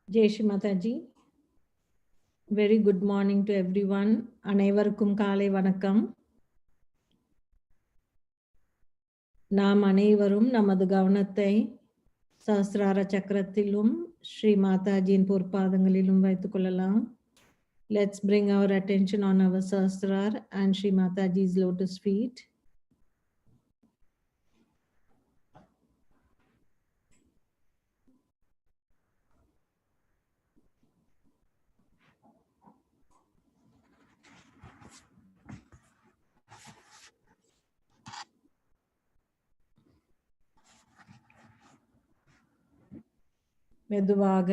Jai Shri Mataji. Very good morning to everyone. அனைவருக்கும் காலை வணக்கம். நாம் அனைவரும் நமது கவனத்தை சஹஸ்ரார சக்கரத்திலும் ஸ்ரீ மாதாஜியின் பொற்பாதங்களிலும் வைத்துக் கொள்ளலாம். Let's bring our attention on our Sahasrar and Shri Mataji's lotus feet. மெதுவாக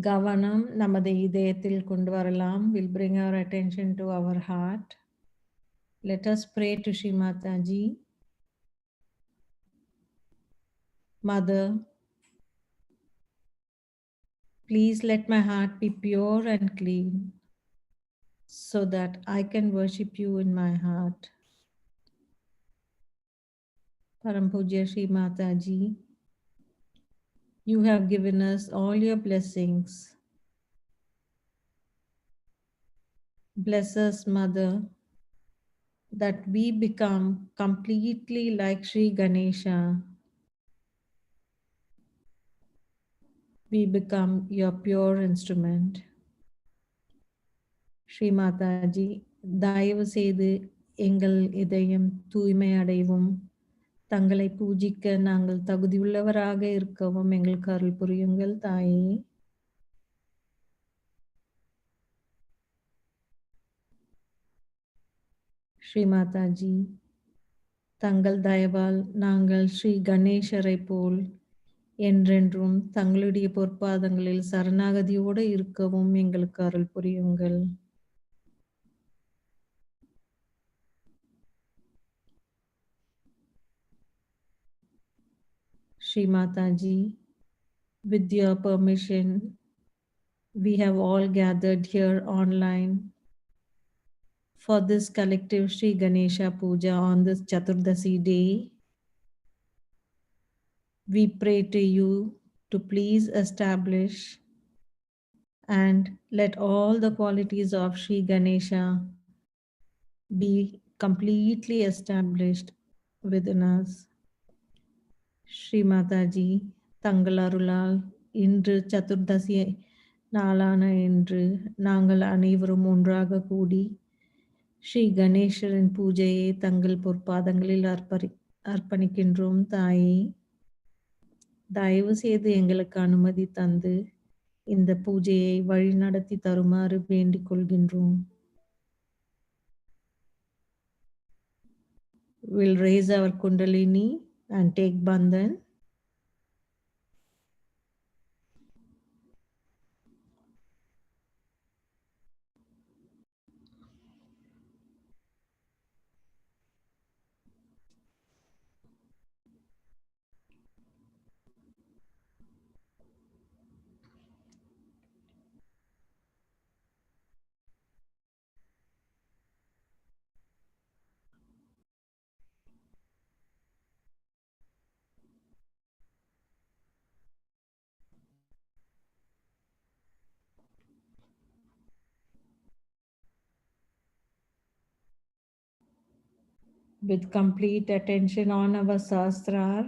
கவனம் நமது இதயத்தில் கொண்டு வரலாம். We'll bring our attention to our heart. Let us pray to Shri Mataji. Mother, please let my heart be pure and clean so that I can worship you in my heart. Param Puja Shri Mataji, you have given us all your blessings. Bless us, Mother, that we become completely like Shri Ganesha. We become your pure instrument. Shri Mataji, தயவு செய்து எங்கள் இதயம் தூய்மை அடைவும் தங்களை பூஜிக்க நாங்கள் தகுதியுள்ளவராக இருக்கவும் எங்களுக்கு அருள் புரியுங்கள் தாயே. ஸ்ரீ மாதாஜி, தங்கள் தயவால் நாங்கள் ஸ்ரீ கணேசரை போல் என்றென்றும் தங்களுடைய பொற்பாதங்களில் சரணாகதியோடு இருக்கவும் எங்களுக்கு அருள் புரியுங்கள். Shri Mataji, with your permission, we have all gathered here online for this collective Shri Ganesha Puja on this Chaturdasi day. We pray to you to please establish and let all the qualities of Shri Ganesha be completely established within us. Shri Mataji, தங்கள் அருளால் இன்று சதுர்தசி நாளான இன்று நாங்கள் அனைவரும் ஒன்றாக கூடி ஸ்ரீ கணேசரின் பூஜையை தங்கள் பொற்பாதங்களில் அர்ப்பணிக்கின்றோம் தாயே. தயவு செய்து எங்களுக்கு அனுமதி தந்து இந்த பூஜையை வழிநடத்தி தருமாறு வேண்டிக் கொள்கின்றோம். We'll raise our Kundalini and take Bandhan. With complete attention on our Sahasrar,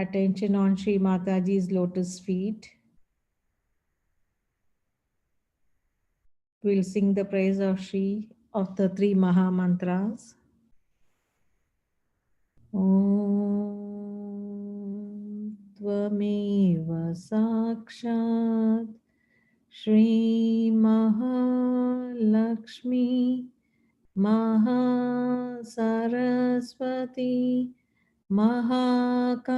attention on Shri Mataji's lotus feet, we'll sing the praise of Shri of the three Maha Mantras. Om Tvameva Sakshat Shri Mahalakshmi Mahasaraswati Mahakali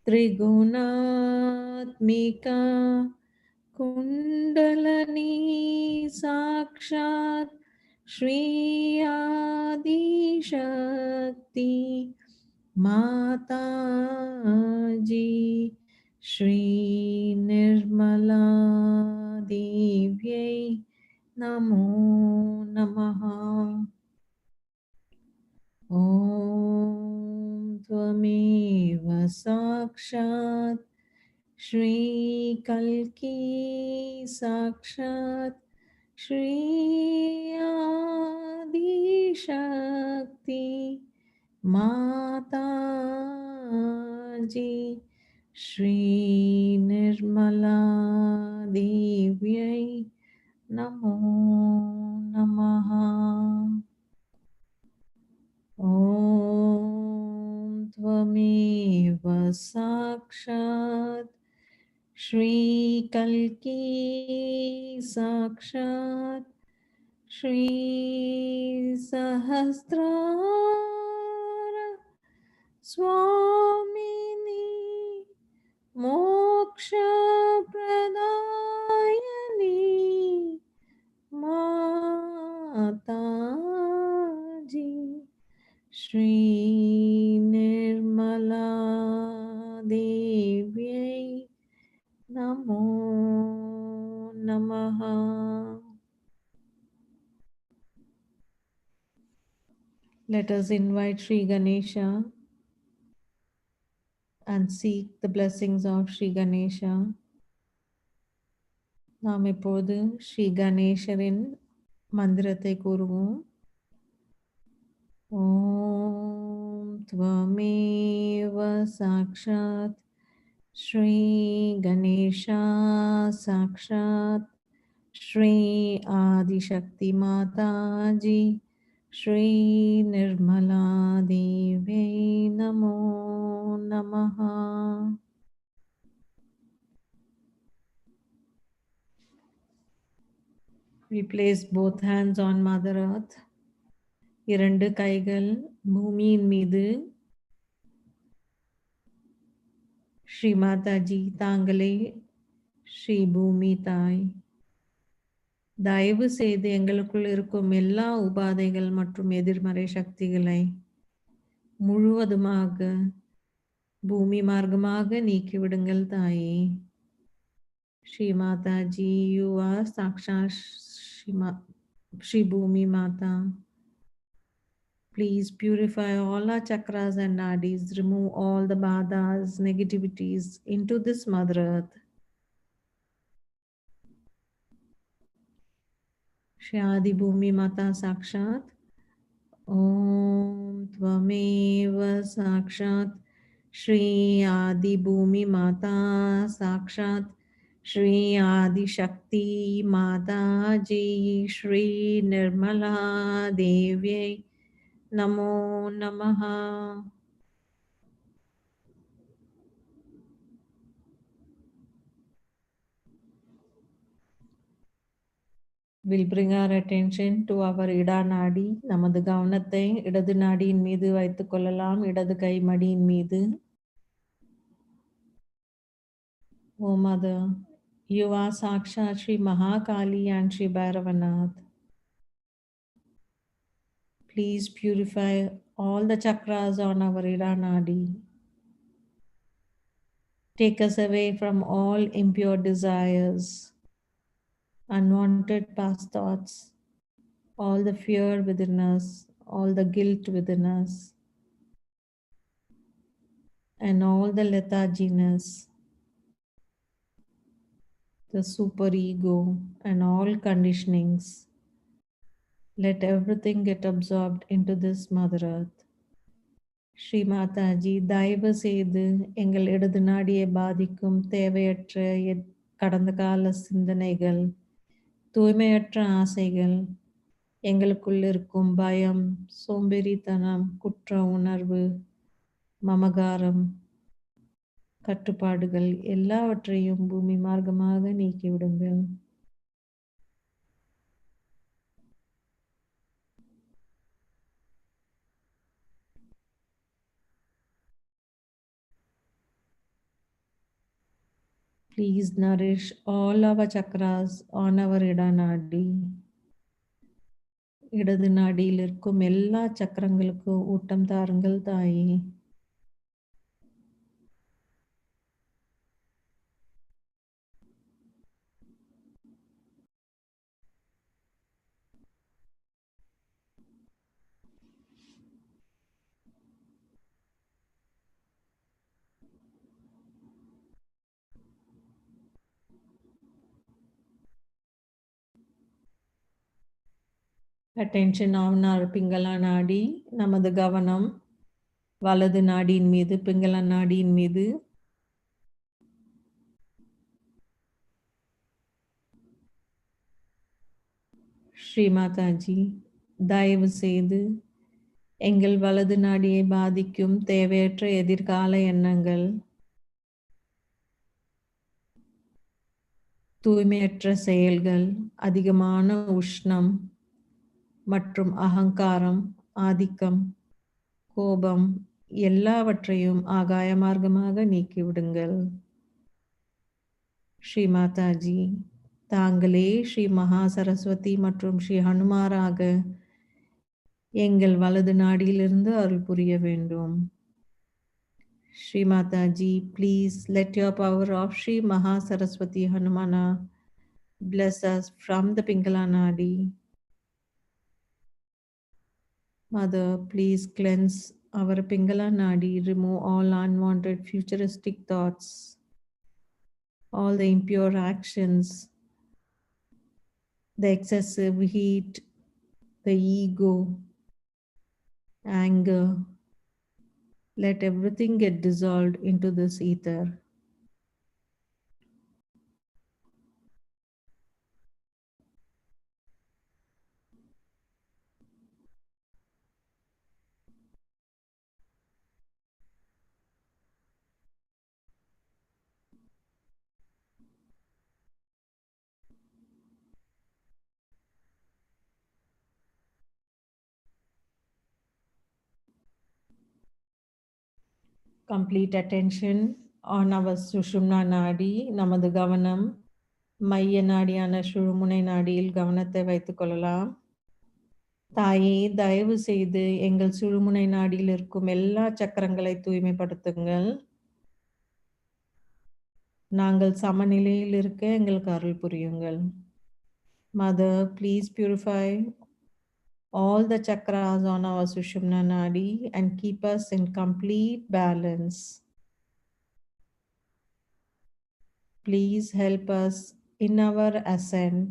Trigunatmika Kundalani Sakshat Shri Adi Shakti Mataji Shri Nirmala Divyai Namo Namaha. Om त्वमेव साक्षात् श्री कल्की साक्षात् श्री आदिशक्ति माता जी श्री निर्मला देव्यै नमो नमः। ॐ त्वमेव साक्षात् श्री कल्की साक्षात् श्री सहस्रार स्वामिनी मोक्ष प्रदायिनी माता जी श्री निर्मला देव्यै नमो नमः। Let us invite Shri Ganesha and seek the blessings of Shri Ganesha. நாம் இப்போது ஸ்ரீ கணேசரின் மந்திரத்தை கூறுவோம். ஓம் त्वमेव साक्षात् श्री गणेशा साक्षात् श्री आदिशक्ति माता जी श्री निर्मला देव्यै नमो नमः। We place both hands on Mother Earth. இரண்டு கைகள் பூமியின் மீது. ஸ்ரீ மாதாஜி தாங்களே ஸ்ரீ பூமி தாய். தயவு செய்து எங்களுக்குள் இருக்கும் எல்லா உபாதைகள் மற்றும் எதிர்மறை சக்திகளை முழுவதுமாக பூமி மார்க்கமாக நீக்கிவிடுங்கள் தாயே. Shri Mataji, you are Sakshat Shri Bhumi Mata. Please purify all our chakras and nadis, remove all the badhas, negativities into this Mother Earth. Shri Adi Bhumi Mata Sakshat. Om Tvameva Sakshat Shri Adi Bhumi Mata Sakshat Shri Adi Shakti Mata Ji Shri Nirmala Devyai Namo Namaha. We'll bring our attention to our Ida Nadi. நமது கவனத்தை இடது நாடியின் மீது வைத்துக் கொள்ளலாம். இடது கை மடியின் மீது. O Mother, you are Sakshat Shri Mahakali and Shri Bhairavanath. Please purify all the chakras on our Ida Nadi. Take us away from all impure desires, unwanted past thoughts, all the fear within us, all the guilt within us, and all the letharginess, the super ego, and all conditionings. Let everything get absorbed into this Mother Earth. Sri Mataji, தயவு செய்து எங்கள் இடது நாடியை பாதிக்கும் தேவையற்ற கடந்த கால சிந்தனைகள், தூய்மையற்ற ஆசைகள், எங்களுக்குள் இருக்கும் பயம், சோம்பேறித்தனம், குற்ற உணர்வு, மமகாரம், கட்டுப்பாடுகள் எல்லாவற்றையும் பூமி மார்க்கமாக நீக்கிவிடுங்கள். Please nourish all our chakras on our Ida Nadi. இடது நாடியில் இருக்கும் எல்லா சக்கரங்களுக்கும் ஊட்டம் தாருங்கள் தாயே. Attention on our Pingala Nadi, நமது கவனம் வலது நாடியின் மீது, பிங்கள நாடியின் மீது. ஸ்ரீ மாதாஜி, தயவு செய்து எங்கள் வலது நாடியை பாதிக்கும் தேவையற்ற எதிர்கால எண்ணங்கள், தூய்மையற்ற செயல்கள், அதிகமான உஷ்ணம் மற்றும் அகங்காரம், ஆதிக்கம், கோபம் எல்லாவற்றையும் ஆகாய மார்க்கமாக நீக்கிவிடுங்கள். ஸ்ரீ மாதாஜி, தாங்களே ஸ்ரீ மகா சரஸ்வதி மற்றும் ஸ்ரீ ஹனுமாராக எங்கள் வலது நாடியிலிருந்து அருள் புரிய வேண்டும். Shri Mataji, please let your power of Shri Maha Saraswati Hanumana bless us from the Pingala Nadi. Mother, please cleanse our Pingala Nadi, remove all unwanted futuristic thoughts, all the impure actions, the excessive heat, the ego, anger. Let everything get dissolved into this ether. Complete attention on our Sushumna Nadi, நமது கவனம் மைய நாடியான சுழுமுனை நாடியில் கவனத்தை வைத்துக் கொள்ளலாம். தாயே, தயவு செய்து எங்கள் சுழுமுனை நாடியில் இருக்கும் எல்லா சக்கரங்களை தூய்மைப்படுத்துங்கள். நாங்கள் சமநிலையில் இருக்க எங்களுக்கு அருள் புரியுங்கள். Mother, please purify all the chakras on our Sushumna Nadi and keep us in complete balance. Please help us in our ascent.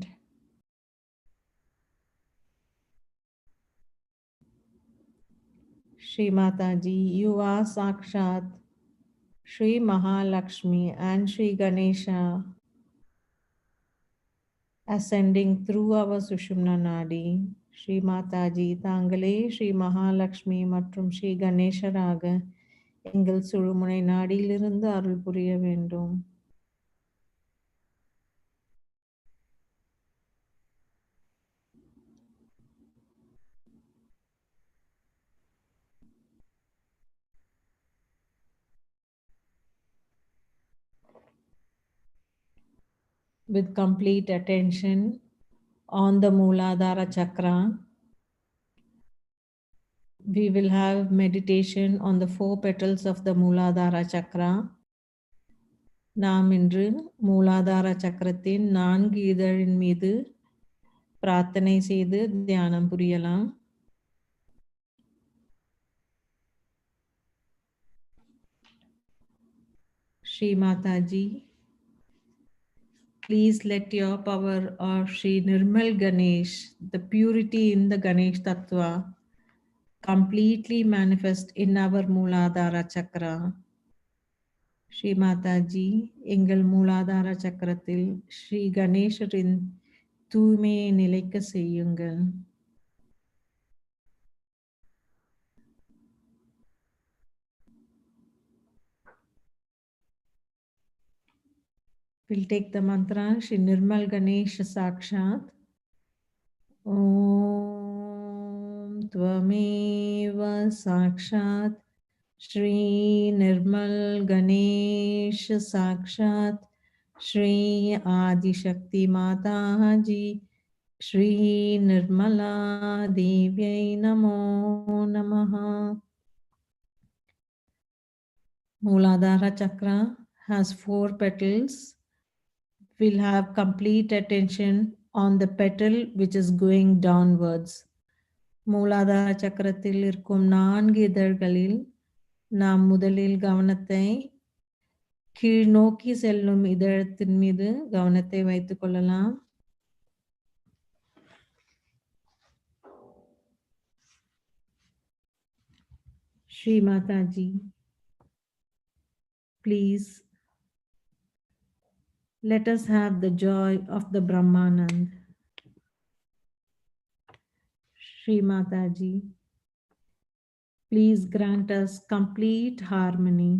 Shri Mataji, you are Sakshat Shri Mahalakshmi and Shri Ganesha ascending through our Sushumna Nadi. Shri Mataji, தாங்களே ஸ்ரீ மகாலட்சுமி மற்றும் ஸ்ரீ கணேசராக எங்கள் சுழுமுனை நாடியிலிருந்து அருள் புரிய வேண்டும். With complete attention on the Mooladhara Chakra, we will have meditation on the 4 petals of the Mooladhara Chakra. நாம் இன்று மூலாதார சக்கரத்தின் 4 இதழின் மீது பிரார்த்தனை செய்து தியானம் புரியலாம். Shri Mataji, please let your power of Shri Nirmal Ganesh, the purity in the Ganesh Tattva, completely manifest in our Mooladhara Chakra. Shri Mataji, எங்கள் மூலாதார சக்கரத்தில் ஸ்ரீ கணேசரின் தூய்மையை நிலைக்க செய்யுங்கள். We'll take the mantra Shri Nirmal Ganesh Sakshat. Om Tvameva Sakshat Shri Nirmal Ganesh Sakshat Shri Adi Shakti Mataji Shri Nirmala Devyai Namo Namaha. Mooladhara Chakra has 4 petals. We'll have complete attention on the petal which is going downwards. மூலாதார சக்கரத்தில் இருக்கும் 4 இதழ்களில் நாம் முதலில் கவனத்தை கீழ் நோக்கி செல்லும் இதழத்தின் மீது கவனத்தை வைத்துக் கொள்ளலாம். Shri Mataji, please let us have the joy of the Brahmanand. Shri Mataji, please grant us complete harmony.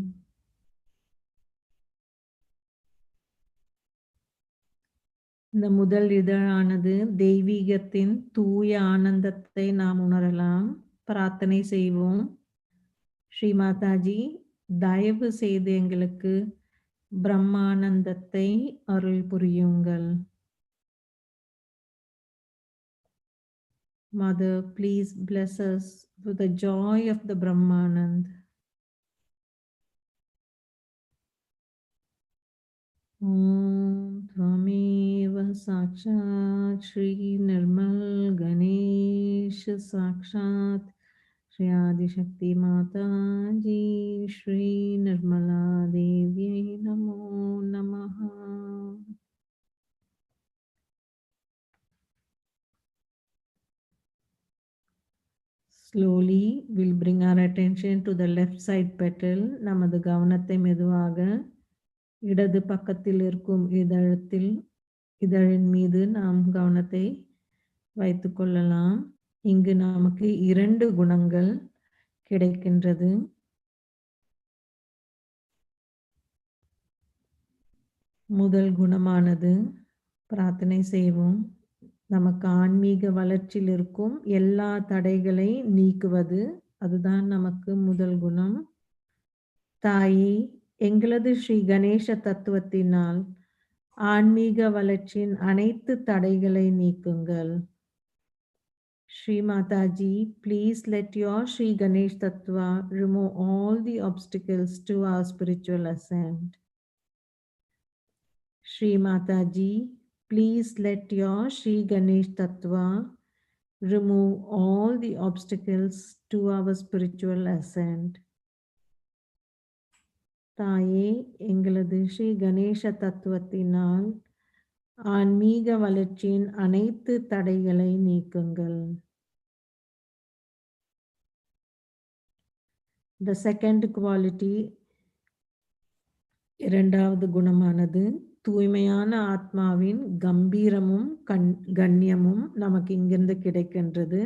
இந்த முதல் இதழானது தெய்வீகத்தின் தூய ஆனந்தத்தை நாம் உணரலாம். பிரார்த்தனை செய்வோம். ஸ்ரீ மாதாஜி, தயவு செய்து எங்களுக்கு பிரம்மானந்தத்தை அருள் புரியுங்கள். Mother, please bless us with the joy of the Brahmanand. Om Tvameva Sakshat Shri Nirmal Ganesh Sakshat Shri Adi Shakti Mata Ji Shri Nirmala Devi Namo Namaha. Slowly we'll bring our attention to the left side petal. நமது கவனத்தை மெதுவாக இடது பக்கத்தில் இருக்கும் இதழின் மீது நாம் கவனத்தை வைத்துக் கொள்ளலாம். இங்கு நமக்கு 2 குணங்கள் கிடைக்கின்றது. முதல் குணமானது பிரார்த்தனை செய்வோம். நமக்கு ஆன்மீக வளர்ச்சியில் இருக்கும் எல்லா தடைகளை நீக்குவது. அதுதான் நமக்கு முதல் குணம். தாயே, எங்களது ஸ்ரீ கணேச தத்துவத்தினால் ஆன்மீக வளர்ச்சியின் அனைத்து தடைகளை நீக்குங்கள். Shri Mataji, please let your Shri Ganesh Tattva remove all the obstacles to our spiritual ascent. Shri Mataji, please let your Shri Ganesh Tattva remove all the obstacles to our spiritual ascent. தாயே, எங்களது ஸ்ரீ கணேச தத்துவத்தினால் ஆன்மீக வளர்ச்சியின் அனைத்து தடைகளை நீக்குங்கள். The second quality, இரண்டாவது குணமானது தூய்மையான ஆத்மாவின் கம்பீரமும் கண்ணியமும் நமக்கு இங்கிருந்து கிடைக்கின்றது.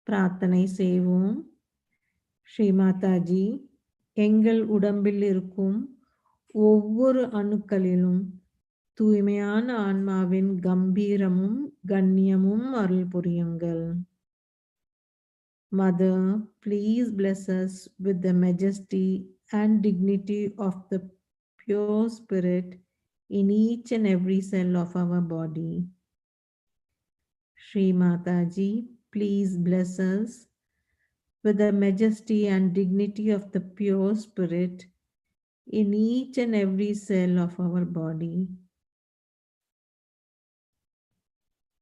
பிரார்த்தனை செய்வோம். ஸ்ரீ மாதாஜி, எங்கள் உடம்பில் இருக்கும் ஒவ்வொரு அணுக்களிலும் தூய்மையான ஆன்மாவின் கம்பீரமும் கண்ணியமும் அருள் புரியுங்கள். Mother, please bless us with the majesty and dignity of the pure spirit in each and every cell of our body. Shri Mataji, please bless us with the majesty and dignity of the pure spirit in each and every cell of our body.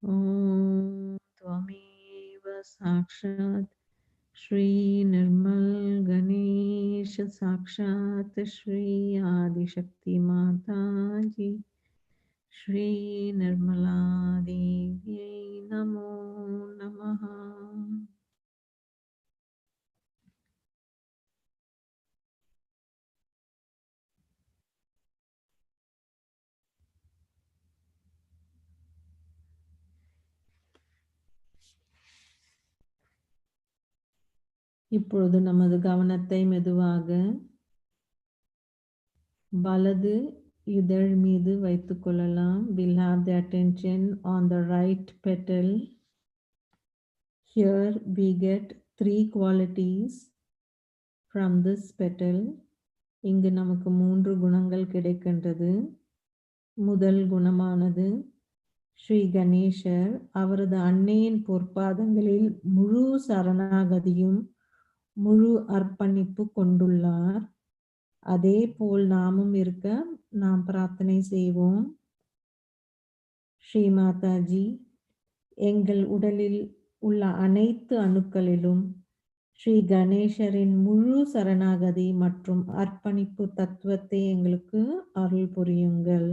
Om Tvameva Sakshat Shri Nirmal Ganesh Sakshat Shri Adi Shakti Mata Ji Shri Nirmala Devi Namo Namaha. இப்பொழுது நமது கவனத்தை மெதுவாக வலது இதழ் மீது வைத்துக் கொள்ளலாம். We'll have the attention on the right petal. Here we get 3 qualities from this petal. இங்கு நமக்கு 3 குணங்கள் கிடைக்கின்றது. முதல் குணமானது ஸ்ரீ கணேசர் அவரது அன்னையின் பொற்பாதங்களில் முழு சரணாகதியும் முழு அர்ப்பணிப்பு கொண்டுள்ளார். அதே போல் நாமும் இருக்க நாம் பிரார்த்தனை செய்வோம். ஸ்ரீ மாதாஜி, எங்கள் உடலில் உள்ள அனைத்து அணுக்களிலும் ஸ்ரீ கணேசரின் முழு சரணாகதி மற்றும் அர்ப்பணிப்பு தத்துவத்தை எங்களுக்கு அருள் புரியுங்கள்.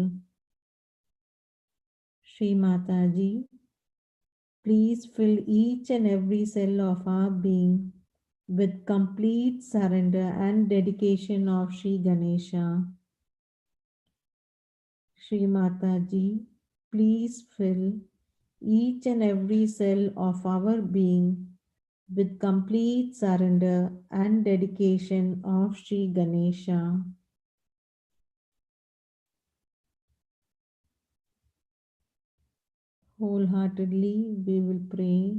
Sri Mataji, please fill each and every cell of our being with complete surrender and dedication of Shri Ganesha. Shri Mataji, please fill each and every cell of our being with complete surrender and dedication of Shri Ganesha. Wholeheartedly, we will pray.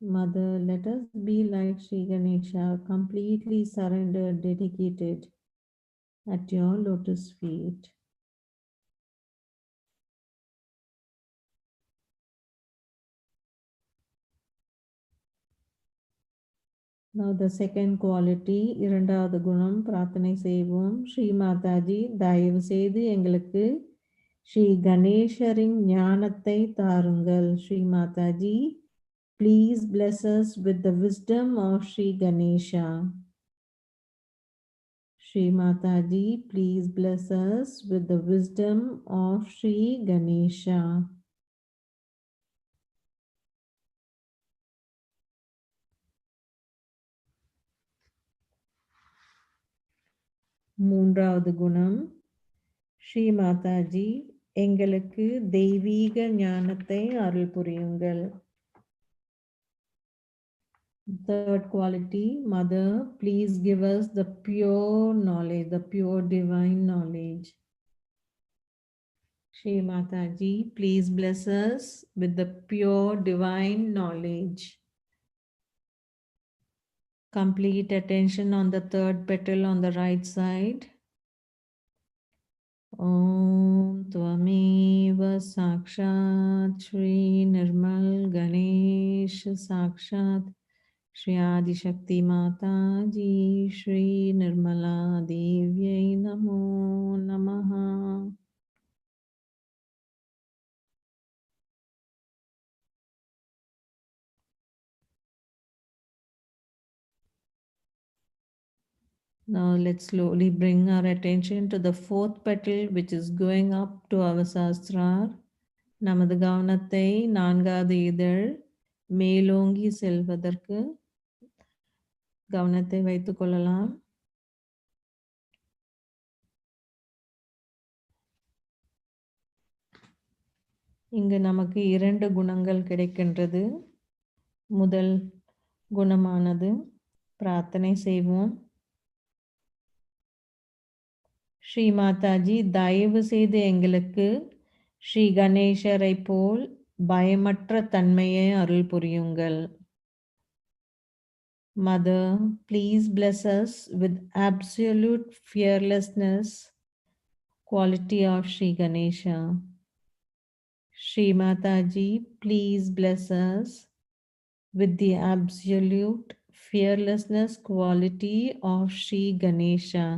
Mother, let us be like Shri Ganesha, completely surrendered, dedicated at your lotus feet. Now the second quality, இரண்டாவது குணம் பிரார்த்தனை செய்வோம். ஸ்ரீ மாதாஜி, தயவு செய்து எங்களுக்கு ஸ்ரீ கணேசரின் ஞானத்தை தாருங்கள். Sri Mataji, please bless us with the wisdom of Shri Ganesha. Shri Mataji, please bless us with the wisdom of Shri Ganesha. மூன்றாவது குணம், ஸ்ரீ மாதாஜி எங்களுக்கு தெய்வீக ஞானத்தை அருள் புரியுங்கள். Third quality, Mother, please give us the pure knowledge, the pure divine knowledge. Shri Mataji, please bless us with the pure divine knowledge. Complete attention on the third petal on the right side. Om Tvameva Sakshat Shri Nirmal Ganesh Sakshat Shri Adi Shakti Mataji Shri Nirmala Devyai Namo Namaha. Now let's slowly bring our attention to the fourth petal which is going up to our sastra. நமது கவனத்தை நான்காவது இதழ் மேலோங்கி செல்வதற்கு கவனத்தை வைத்துக் கொள்ளலாம். இங்கு நமக்கு இரண்டு குணங்கள் கிடைக்கின்றது. முதல் குணமானது பிரார்த்தனை செய்வோம். ஸ்ரீ மாதாஜி, தயவு செய்து எங்களுக்கு ஸ்ரீ கணேசரை போல் பயமற்ற தன்மையை அருள் புரியுங்கள். Mother, please bless us with absolute fearlessness, quality of Shri Ganesha. Shri Mataji, please bless us with the absolute fearlessness quality of Shri Ganesha.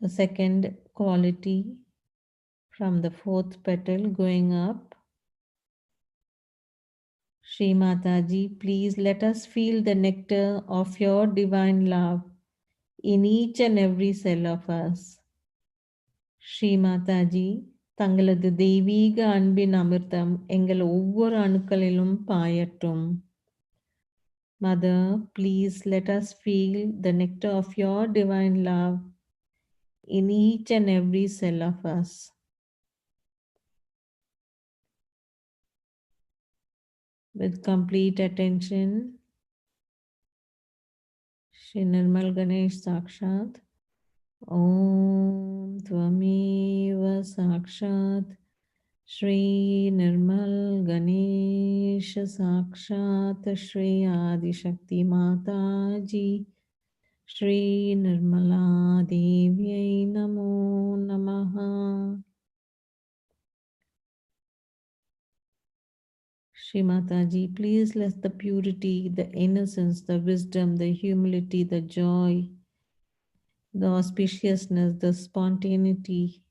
The second quality from the fourth petal going up. Shri Mataji, please let us feel the nectar of your divine love in each and every cell of us. Shri Mataji, தங்களது தெய்வீக அன்பின் அமிர்தம் எங்கள் ஒவ்வொரு அணுக்களிலும் பாயட்டும். Mother, please let us feel the nectar of your divine love in each and every cell of us. With complete attention, Shri Nirmal Ganesh Sakshat. Om Tvameva Sakshat Shri Nirmal Ganesh Sakshat Shri Adi Shakti Mataji Shri Nirmala Devyai Namo Namaha. Shri Mataji, please let the purity, the innocence, the wisdom, the humility, the joy, the auspiciousness, the spontaneity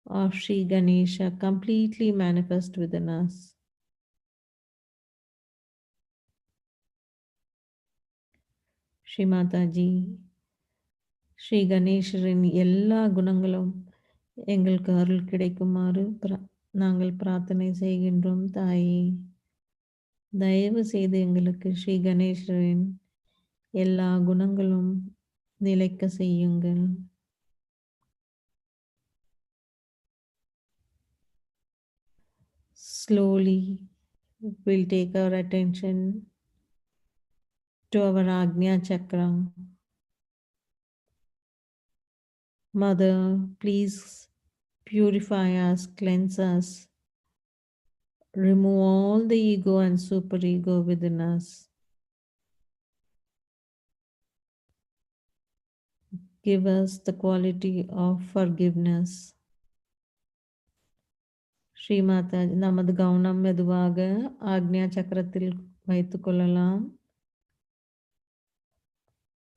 of Shri Ganesha completely manifest within us. Shri Mataji, Shri Ganesharin எல்லா குணங்களும் எங்களுக்கு அருள் கிடைக்குமாறு நாங்கள் பிரார்த்தனை செய்கின்றோம் தாயே. தயவு செய்து எங்களுக்கு ஸ்ரீ கணேசரின் எல்லா குணங்களும் நிலைக்க செய்யுங்கள். Slowly we'll take our attention to our Agnya Chakra. Mother, please purify us, cleanse us, remove all the ego and superego within us. Give us the quality of forgiveness. Sri மாதா, நமது கவனம் மெதுவாக ஆக்ஞா சக்கரத்தில் வைத்து கொள்ளலாம்.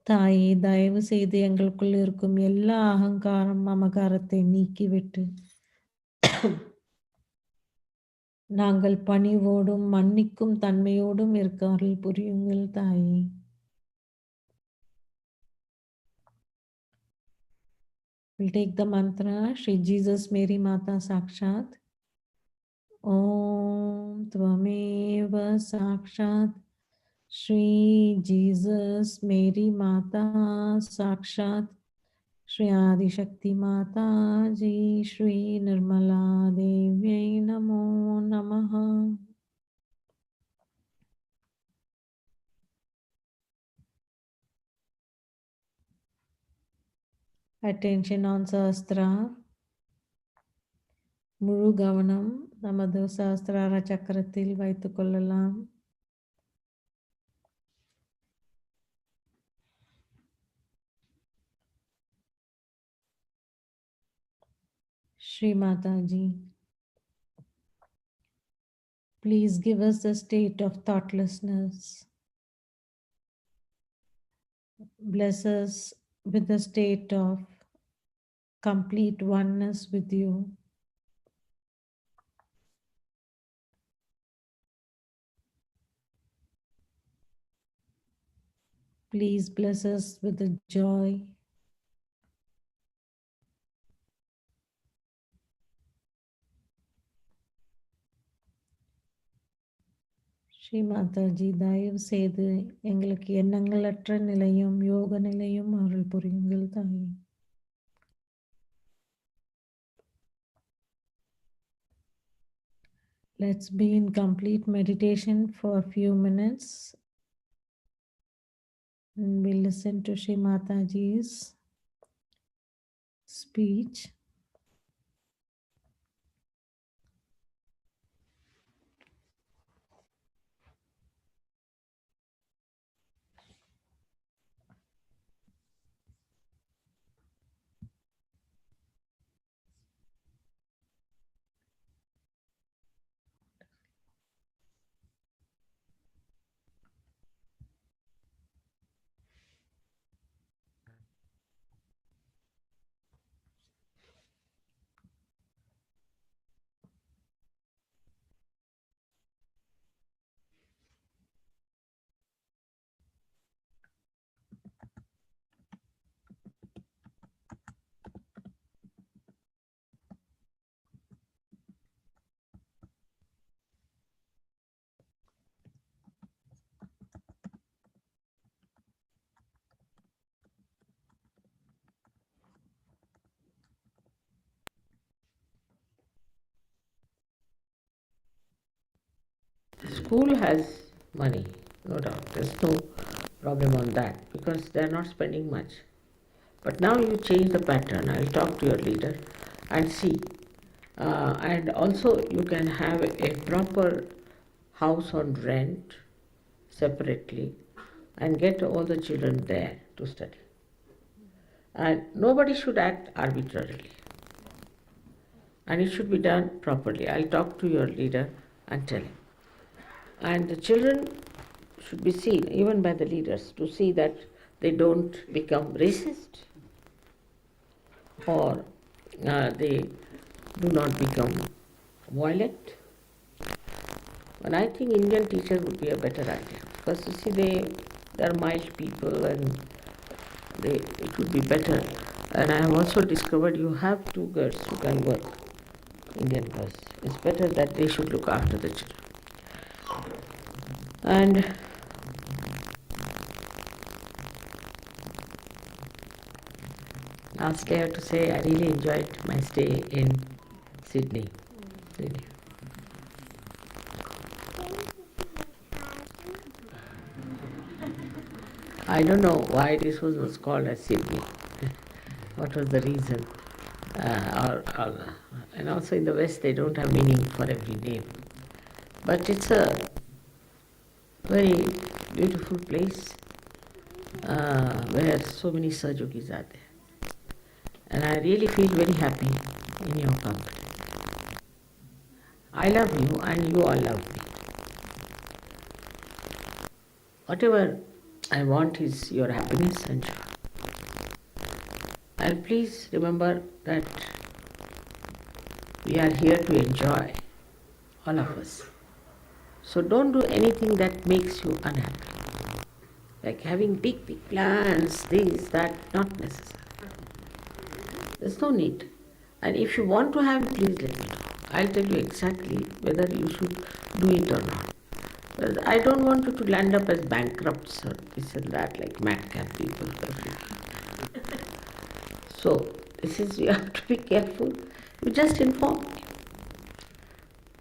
தாயே, தயவு செய்து எங்களுக்குள் இருக்கும் எல்லா அகங்காரம் மமகாரத்தை நீக்கிவிட்டு நாங்கள் பணிவோடும் மன்னிக்கும் தன்மையோடும் இருக்க அருள் புரியுங்கள் தாயே. We'll take the mantra Shri Jesus Mary Mata Sakshat. Om Tvameva Sakshat Shri Jesus Mary Mata Sakshat Shri Adi Shakti Mata Ji Shri Nirmala Devi Namo Namaha. Attention on Sahasra. முழு கவனம் நமது சஹஸ்ரார சக்கரத்தில் வைத்துக் கொள்ளலாம். Shri Mataji, please give us the state of thoughtlessness. Bless us with the state of complete oneness with you. Please bless us with the joy. Sri Mataji, தயவு செய்து எங்களுக்கு எண்ணங்களற்ற நிலையும் யோக நிலையும் அருள் புரியுங்கள் தாயே. Let's be in complete meditation for a few minutes. And we'll listen to Shri Mataji's speech. School has money, no doubt. There's no problem on that because they're not spending much. But now you change the pattern. I'll talk to your leader and see. And also you can have a proper house on rent separately and get all the children there to study. And nobody should act arbitrarily. And it should be done properly. I'll talk to your leader and tell him. And the children should be seen, even by the leaders, to see that they don't become racist or they do not become violent. And I think Indian teacher would be a better idea because you see They are mild people and it would be better. And I have also discovered you have two girls who can work, Indian girls. It's better that they should look after the children. And lastly, I have to say I really enjoyed my stay in Sydney. Really. I don't know why this was called as Sydney. What was the reason? And also in the West they don't have meaning for every name. But it's a very beautiful place where so many Sahajogis are there. And I really feel very happy in your company. I love you and you all love me. Whatever I want is your happiness and joy. And please remember that we are here to enjoy, all of us. So don't do anything that makes you unhappy. Like having big plans, this, that, not necessary. There's no need. And if you want to have, please let me know. I'll tell you exactly whether you should do it or not. But I don't want you to land up as bankrupts or this and that, like madcap people. So, you have to be careful. You just inform me.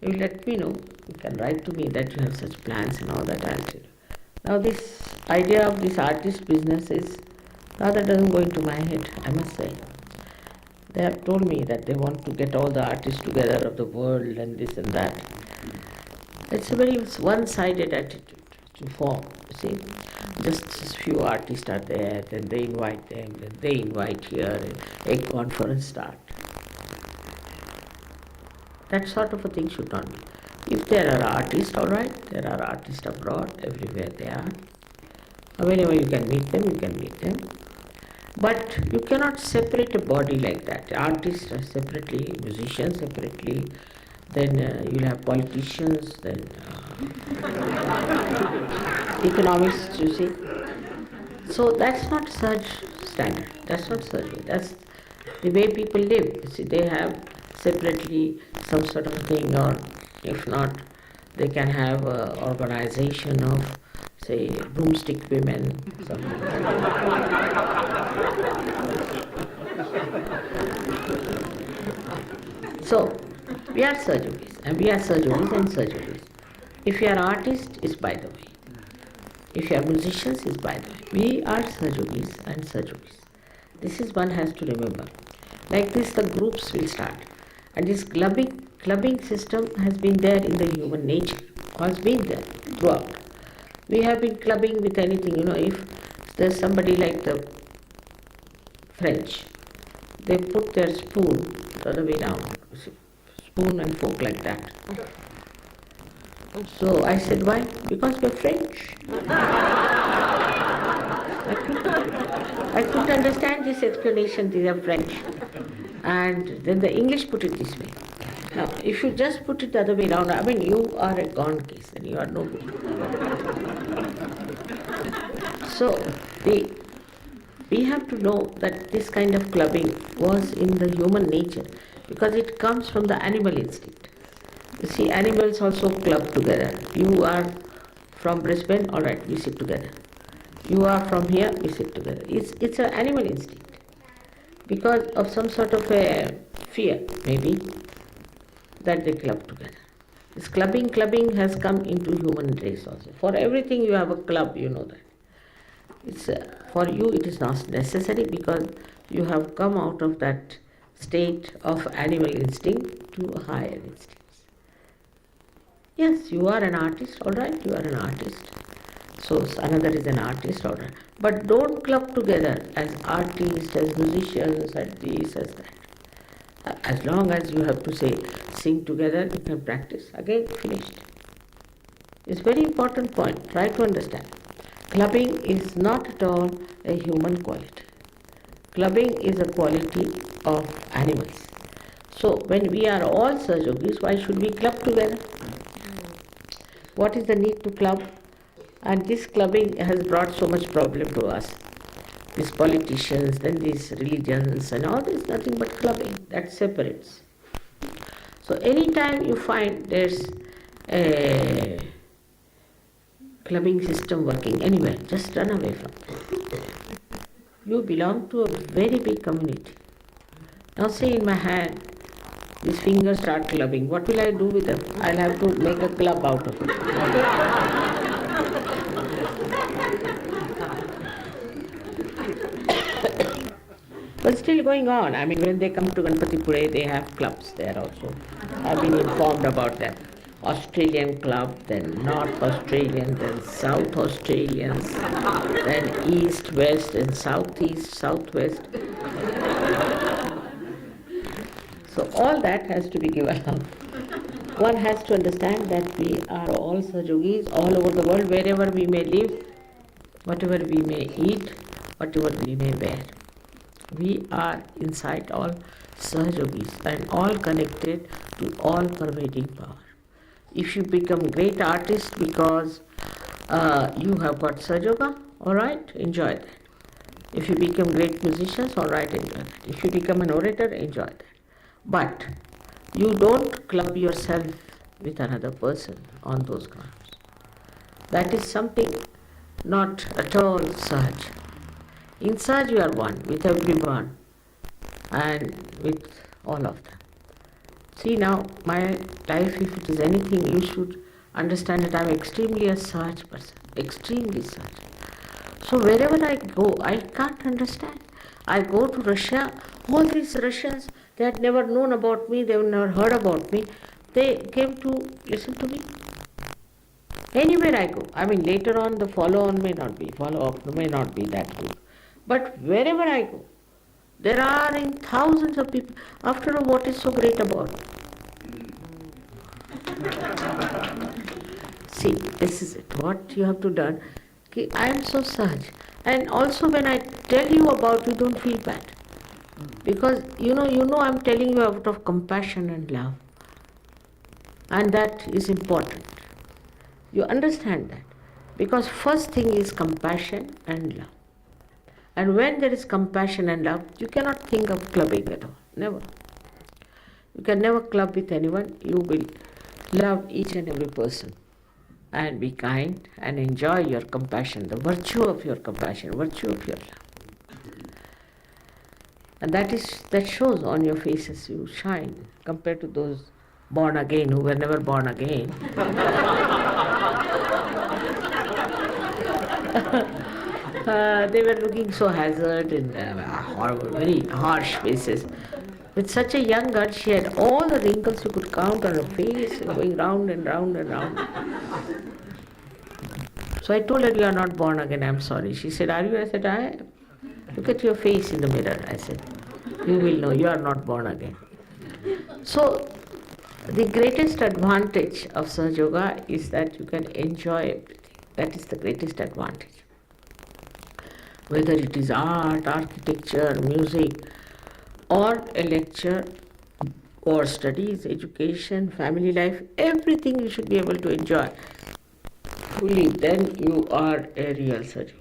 You let me know. You can write to me that you have such plans and all that. I'll tell you. Now, this idea of this artist business is rather doesn't go into my head, I must say. They have told me that they want to get all the artists together of the world and this and that. It's a very one-sided attitude to form, you see. Just few artists are there, then they invite them, then they invite here, and a conference start. That sort of a thing should not be. If there are artists, all right, there are artists abroad, everywhere they are. Whenever you can meet them, you can meet them. But you cannot separate a body like that. Artists are separately, musicians separately, then you'll have politicians, then economists, you see. So that's not such standard. That's not such. That's the way people live. You see, they have separately some sort of thing, or if not, they can have an organization of, say, broomstick women, something. So, we are Sahajogis, and we are Sahajogis and Sahajogis. If you are artist, is by the way. If you are musicians, is by the way. We are Sahajogis and Sahajogis. This is one has to remember. Like this, the groups will start. And this clubbing system has been there in the human nature, has been there throughout. We have been clubbing with anything, if there's somebody like the French, they put their spoon the other way down, spoon and fork like that. So I said, why? Because we're French. I couldn't understand this explanation, these are French. And then the English put it this way. Now, if you just put it the other way around, you are a gone case and you are no good. So, we have to know that this kind of clubbing was in the human nature because it comes from the animal instinct. You see, animals also club together. You are from Brisbane, all right, we sit together. You are from here, we sit together. It's an animal instinct. Because of some sort of a fear, maybe, that they club together. This clubbing has come into human race also. For everything you have a club, you know that. It's for you it is not necessary because you have come out of that state of animal instinct to a higher instincts. Yes, you are an artist, all right, you are an artist. So another is an artist, all right. But don't club together as artists, as musicians, as this, as that. As long as you have to say, sing together, you can practice. Again, finished. It's a very important point. Try to understand. Clubbing is not at all a human quality. Clubbing is a quality of animals. So when we are all Sahajogis, why should we club together? What is the need to club? And this clubbing has brought so much problem to us. These politicians, then these religions and all this, nothing but clubbing, that separates. So anytime you find there's a clubbing system working anywhere, just run away from it. You belong to a very big community. Now say in my hand, these fingers start clubbing. What will I do with them? I'll have to make a club out of it. But still going on. I mean, when they come to Ganpatipure, they have clubs there also. I've been informed about them. Australian club, then North Australian, then South Australians, then East, West, and Southeast, Southwest. So all that has to be given up. One has to understand that we are all Sahajogis all over the world, wherever we may live, whatever we may eat, whatever we may wear. We are inside all Sahajogis and all connected to all pervading power. If you become great artist because you have got Sahajoga, all right, enjoy that. If you become great musicians, all right, enjoy that. If you become an orator, enjoy that. But you don't club yourself with another person on those grounds. That is something not at all Sahaj. In Sahaj you are one with everyone and with all of them. See now, my life, if it is anything, you should understand that I am extremely a Sahaj person, extremely Sahaj. So wherever I go, I can't understand. I go to Russia, all these Russians, they had never known about me, they have never heard about me. They came to listen to me. Anywhere I go, I mean later on the follow-up may not be that good. But wherever I go, there are in thousands of people. After all, what is so great about it? See, this is it. What you have to do. I am so Sahaj. And also when I tell you about, you don't feel bad. Because you know I'm telling you out of compassion and love. And that is important. You understand that. Because first thing is compassion and love. And when there is compassion and love, you cannot think of clubbing at all. Never. You can never club with anyone. You will love each and every person. And be kind and enjoy your compassion, the virtue of your compassion, virtue of your love. And that shows on your faces. You shine compared to those born again who were never born again. They were looking so haggard and horrible, very harsh faces. With such a young girl, she had all the wrinkles you could count on her face, going round and round and round. So I told her, you are not born again, I'm sorry. She said, are you? I said, I am. Look at your face in the mirror. I said, you will know you are not born again. So the greatest advantage of Sahaja Yoga is that you can enjoy everything. That is the greatest advantage. Whether it is art, architecture, music, or a lecture, or studies, education, family life, everything you should be able to enjoy fully, then you are a real Sahaja.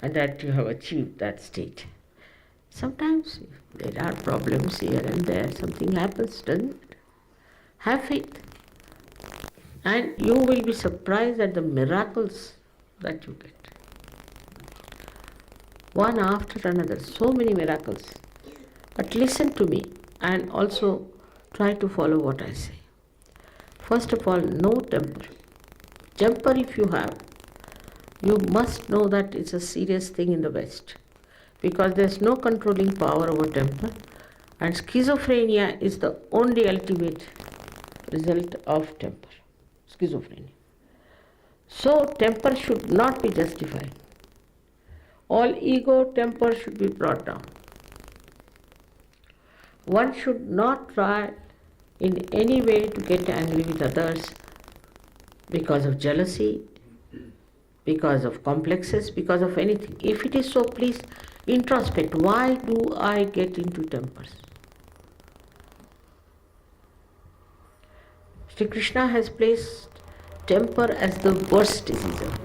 And that you have achieved that state. Sometimes there are problems here and there, something happens, doesn't it? Have faith. And you will be surprised at the miracles that you get. One after another, so many miracles. But listen to me and also try to follow what I say. First of all, no temper. Temper if you have, you must know that it's a serious thing in the West. Because there's no controlling power over temper. And schizophrenia is the only ultimate result of temper. Schizophrenia. So temper should not be justified. All ego, temper should be brought down. One should not try in any way to get angry with others because of jealousy, because of complexes, because of anything. If it is so, please introspect. Why do I get into tempers? Shri Krishna has placed temper as the worst disease of life.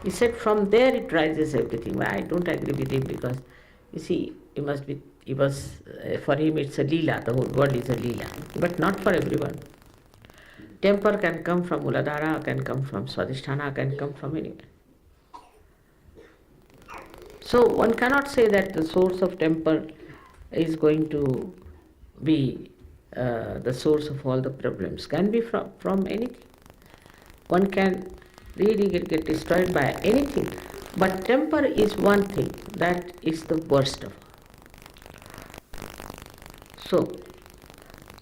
He said from there it rises everything. Well, I don't agree with him because, you see, for him it's a leela, the whole world is a leela, but not for everyone. Temper can come from Muladhara, can come from Swadhisthana, can come from anywhere. So one cannot say that the source of temper is going to be the source of all the problems. Can be from anything. One can really get destroyed by anything. But temper is one thing that is the worst of all. So,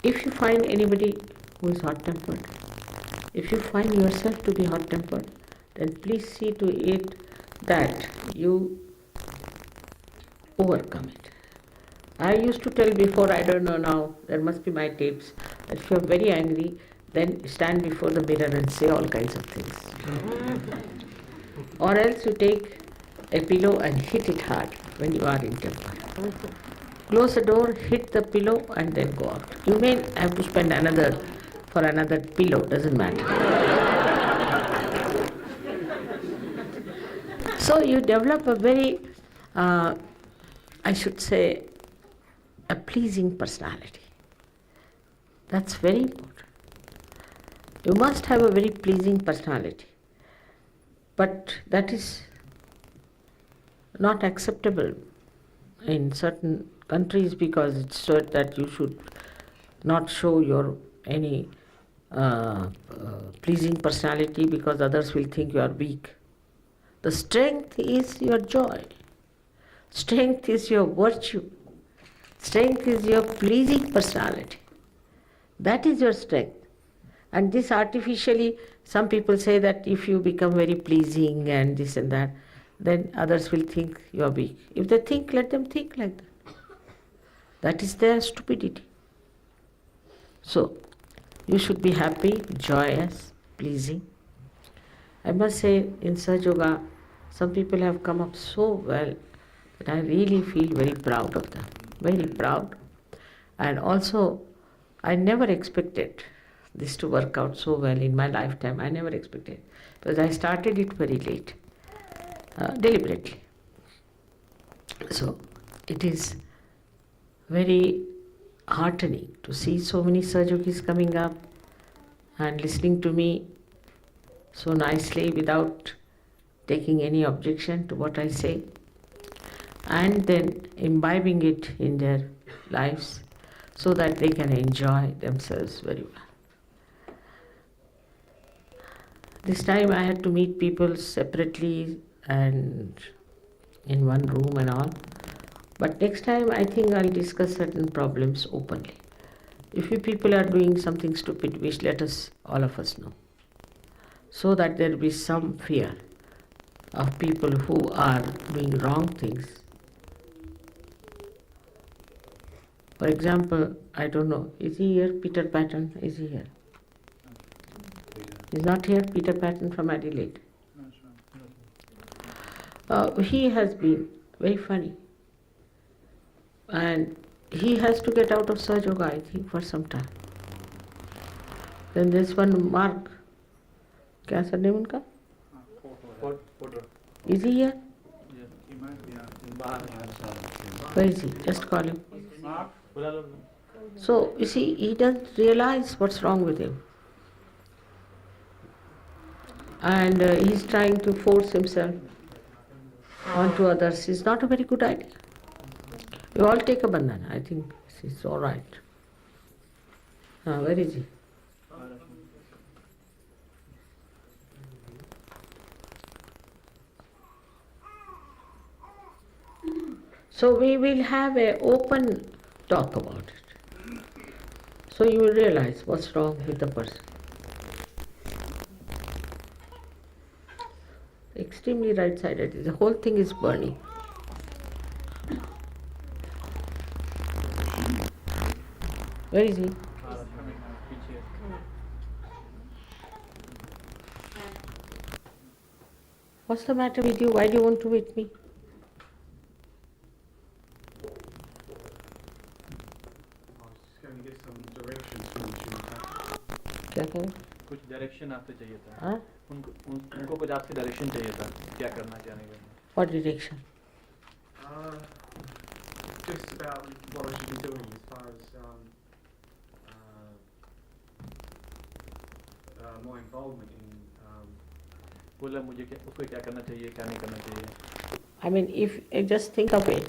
if you find anybody who is hot-tempered, if you find yourself to be hot-tempered, then please see to it that you overcome it. I used to tell before, I don't know now, there must be my tapes, that if you are very angry, then stand before the mirror and say all kinds of things. Or else you take a pillow and hit it hard when you are in temper. Close the door, hit the pillow and then go out. You may have to spend another pillow, doesn't matter. So you develop a very, I should say, a pleasing personality. That's very important. You must have a very pleasing personality. But that is not acceptable in certain countries because it's said that you should not show your any pleasing personality because others will think you are weak. The strength is your joy. Strength is your virtue. Strength is your pleasing personality. That is your strength. And this artificially, some people say that if you become very pleasing and this and that, then others will think you are weak. If they think, let them think like that. That is their stupidity. So, you should be happy, joyous, pleasing. I must say, in Sahaja Yoga, some people have come up so well that I really feel very proud of them. Very proud. And also, I never expected this to work out so well in my lifetime. I never expected. Because I started it very late, deliberately. So, it is very heartening to see so many Sahajogis coming up and listening to me so nicely without taking any objection to what I say, and then imbibing it in their lives so that they can enjoy themselves very well. This time I had to meet people separately and in one room and all. But next time I think I'll discuss certain problems openly. If you people are doing something stupid, let us, all of us know. So that there will be some fear of people who are doing wrong things. For example, I don't know, is he here, Peter Patton? Is he here? He's not here, Peter Patton from Adelaide. He has been very funny. And he has to get out of Sahaja Yoga, I think, for some time. Then there's one Mark. What's the name unka? Is he here? He might be Where is he? Just call him. So, you see, he doesn't realize what's wrong with him. And he's trying to force himself onto others. It's not a very good idea. You all take a bandhana. I think it's all right. Where is he? So we will have an open talk about it. So you will realize what's wrong with the person. Extremely right-sided. The whole thing is burning. Where is he? What's the matter with you? Why do you want to meet me? I was just going to get some directions from you. क्या कहें? कुछ direction आपसे चाहिए था. Huh? उनको कुछ आपसे direction चाहिए था, क्या करना क्या नहीं करना. What direction? Just about what I should be doing as far as my involvement in. बोला मुझे क्या, उसको क्या करना चाहिए क्या नहीं करना चाहिए. I mean, if just think of it,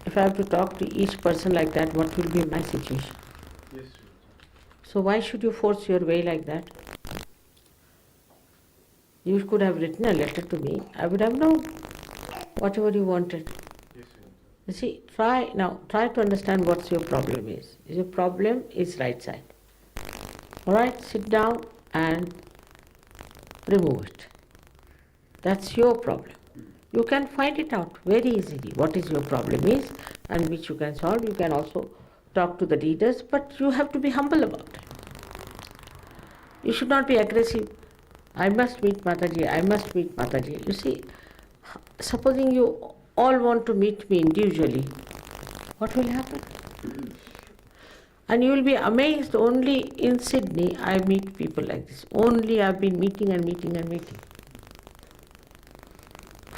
if I have to talk to each person like that, what will be my situation? Yes, sir. So why should you force your way like that? You could have written a letter to me. I would have known whatever you wanted. Yes, sir. You see, try to understand what your problem is. Your problem is right side. All right, sit down and remove it. That's your problem. You can find it out very easily what is your problem is and which you can solve. You can also talk to the leaders, but you have to be humble about it. You should not be aggressive. I must meet Mataji, I must meet Mataji. You see, supposing you all want to meet me individually, what will happen? And you will be amazed, only in Sydney I meet people like this. Only I've been meeting and meeting and meeting.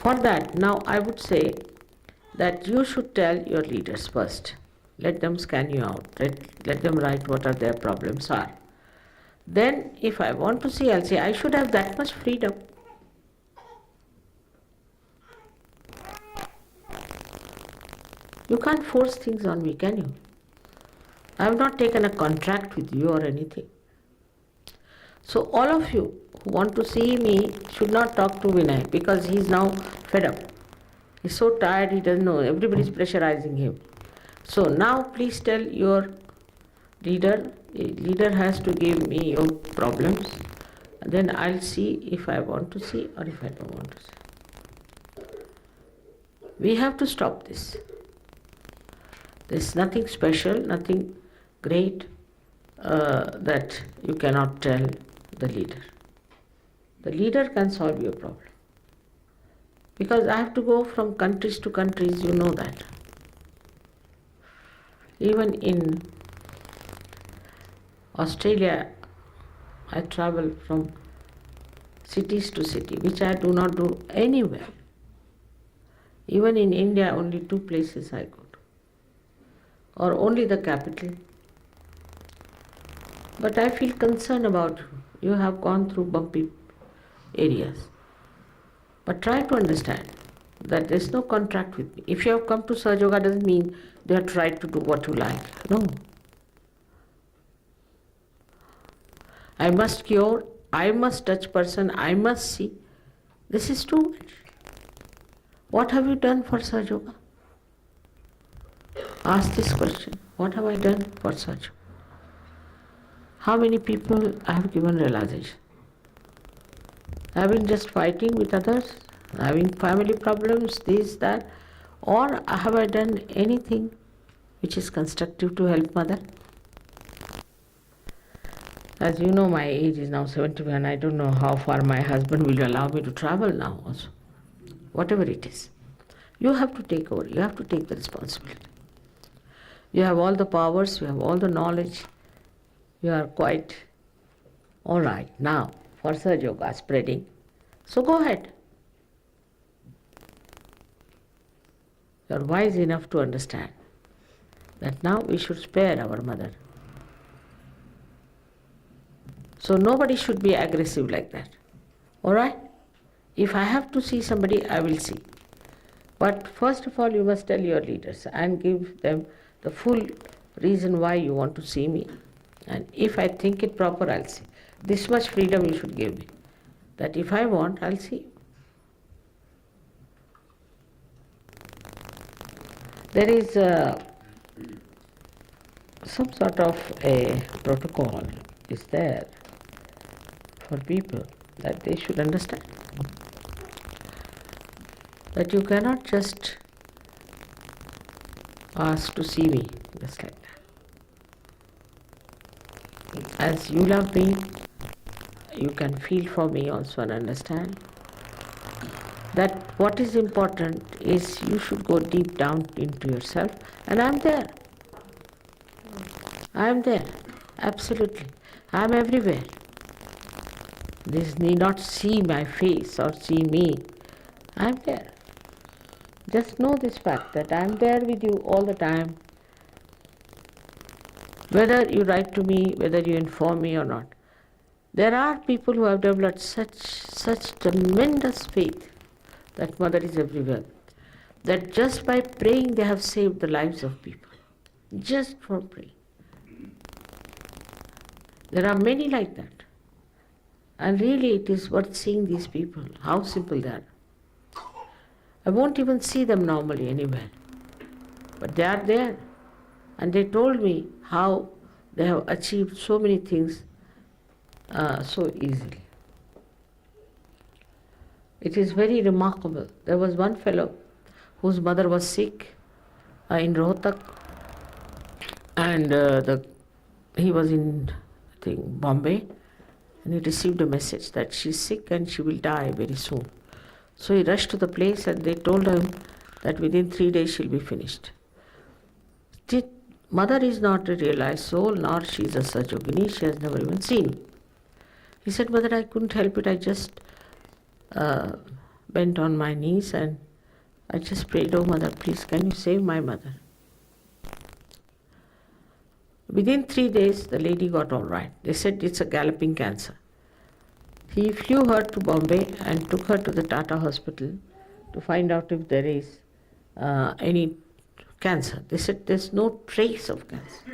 For that, now I would say that you should tell your leaders first. Let them scan you out. Let them write what are their problems are. Then if I want to see, I'll say I should have that much freedom. You can't force things on me, can you? I have not taken a contract with you or anything. So all of you who want to see me should not talk to Vinay because he is now fed up. He's so tired, he doesn't know. Everybody is pressurizing him. So now please tell your leader, has to give me your problems. And then I'll see if I want to see or if I don't want to see. We have to stop this. There's nothing special, nothing great that you cannot tell the leader. The leader can solve your problem. Because I have to go from countries to countries, you know that. Even in Australia, I travel from cities to city, which I do not do anywhere. Even in India, only 2 places I go to, or only the capital. But I feel concerned about you. You have gone through bumpy areas. But try to understand that there is no contract with me. If you have come to Sahaja Yoga, doesn't mean you have tried to do what you like. No. I must cure, I must touch person, I must see. This is too much. What have you done for Sahaja Yoga? Ask this question. What have I done for Sahaja Yoga? How many people I have given realization? Having just fighting with others, having family problems, this, that, or have I done anything which is constructive to help mother? As you know, my age is now 71. I don't know how far my husband will allow me to travel now also. Whatever it is. You have to take over. You have to take the responsibility. You have all the powers, you have all the knowledge. You are quite all right now for Sahaja Yoga spreading. So go ahead. You are wise enough to understand that now we should spare our mother. So nobody should be aggressive like that. All right? If I have to see somebody, I will see. But first of all, you must tell your leaders and give them the full reason why you want to see me. And if I think it proper, I'll see. This much freedom you should give me. That if I want, I'll see. There is some sort of a protocol is there for people that they should understand. That you cannot just ask to see me just like that. As you love me, you can feel for me also and understand that what is important is you should go deep down into yourself, and I'm there. I'm there, absolutely. I'm everywhere. This need not see my face or see me. I'm there. Just know this fact that I'm there with you all the time. Whether you write to me, whether you inform me or not. There are people who have developed such tremendous faith that Mother is everywhere, that just by praying they have saved the lives of people. Just for praying. There are many like that. And really it is worth seeing these people, how simple they are. I won't even see them normally anywhere. But they are there. And they told me how they have achieved so many things so easily. It is very remarkable. There was one fellow whose mother was sick in Rohtak, and he was in, I think, Bombay, and he received a message that she's sick and she will die very soon. So he rushed to the place and they told him that within 3 days she'll be finished. Mother is not a realized soul, nor she is a Sajogini, she has never even seen. He said, Mother, I couldn't help it, I just bent on my knees and I just prayed, oh Mother, please can you save my mother? Within 3 days, the lady got all right. They said it's a galloping cancer. He flew her to Bombay and took her to the Tata hospital to find out if there is any cancer. They said there's no trace of cancer.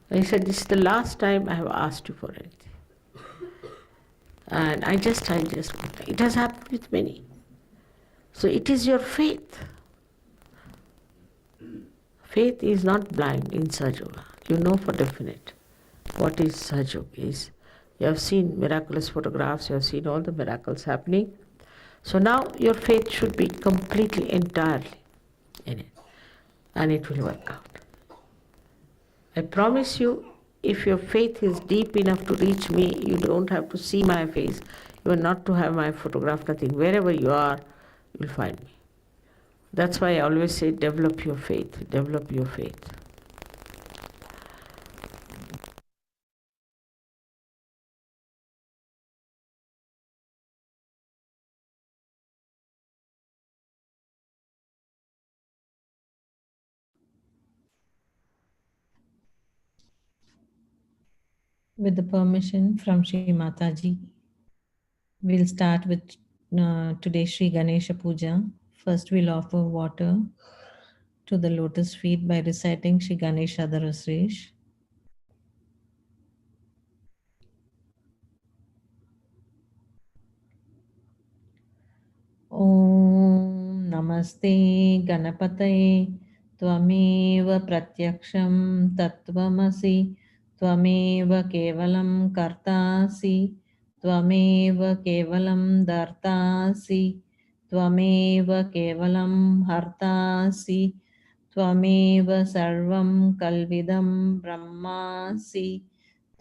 And he said, this is the last time I have asked you for anything. And I just, it has happened with many. So it is your faith. Faith is not blind in Sahaja. You know for definite what is Sahaja is. You have seen miraculous photographs, you have seen all the miracles happening. So now your faith should be completely, entirely in it. And it will work out. I promise you, if your faith is deep enough to reach me, you don't have to see my face, even not to have my photograph, nothing. Wherever you are, you'll find me. That's why I always say, develop your faith, develop your faith. With the permission from Shri Mataji, we'll start with today's Shri Ganesha Puja. First, we'll offer water to the lotus feet by reciting Shri Ganesha Dharasresh. Om Namaste Ganapataye Tvameva Pratyaksham Tattvamasi Tvameva Kevalam Kartasi Tvameva Kevalam Dartasi Tvameva Kevalam Hartasi Tvameva Sarvam Kalvidam Brahmasi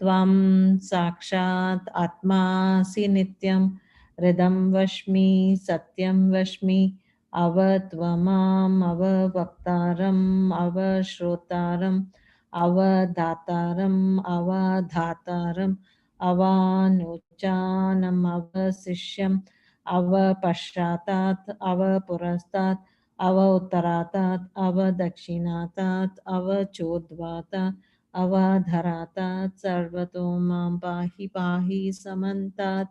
Tvam Sakshat Atmasi Nityam Ridam Vashmi, Satyam Vashmi, Avatvamam, Avavaktaram, Avashrotaram, Avadhataram, Avadhataram, Avanuchanam, Avasishyam, Avapashratat, Avapurastat, Avauttaratat, Avadakshinatat, Avachodvatat, Avadharatat, Sarvatomam Pahi Pahi Samantat,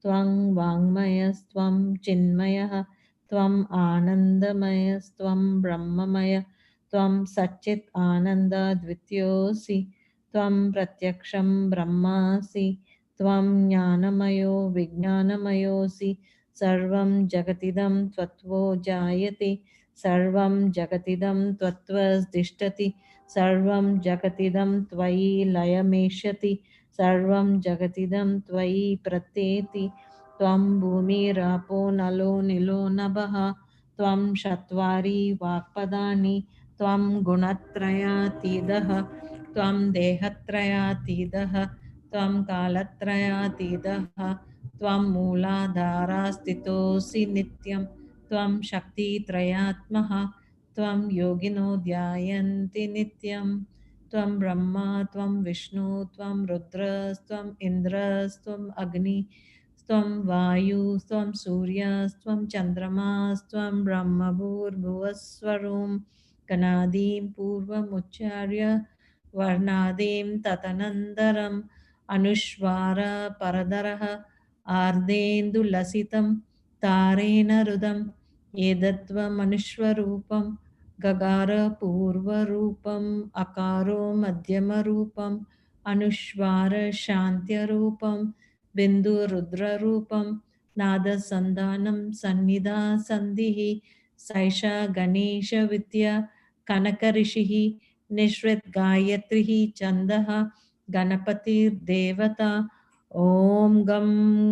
Twang Vangmayastwam Chinmaya Tvam Anandamayastwam Brahmamaya Tvam Satchit Ananda Dvityosi Tvam Pratyaksham Brahmasi Tvam Jnanamayo Vijnanamayosi Sarvam Jagatidam Tvatvo Jayati Sarvam Jagatidam Tvatvasdishtati Sarvam Jagatidam Tvai Layameshati Sarvam Jagatidam Tvai Pratyeti Tvam Bhumirapo Nalo Nilo Nabaha Tvam Shatvari Vakpadani Tvam Gunatrayatidaha Tvam Dehatrayatidaha Tvam Kalatrayatidaha Tvam Mooladhara Stitosi Nityam Tvam Shakti Trayatmaha Tvam Yogino Dhyayanti Nityam त्वं ब्रह्मा त्वं विष्णु त्वं रुद्रस्त्वम् इन्द्रस्त्वम् अग्निस्त्वं वायुस्त्वं सूर्यस्त्वं चन्द्रमास्त्वं ब्रह्मभूर्भुवस्वरूं गणादीं पूर्वमुच्चार्य वर्णादीं तदनन्तरम् अनुस्वार परधरः आर्देन्दुलसितं तारेण रुदम् एतत्त्वमनुस्वरूपं गगारपूर्वरूपम् अकारो मध्यमरूपम् अनुस्वार शान्त्यरूपं बिन्दुरुद्ररूपं नादसन्धानं सन्निधा सन्धिः सैषा गणेशविद्या कनकऋषिः निःसृत् गायत्रिः छन्दः गणपतिर्देवता ॐ गं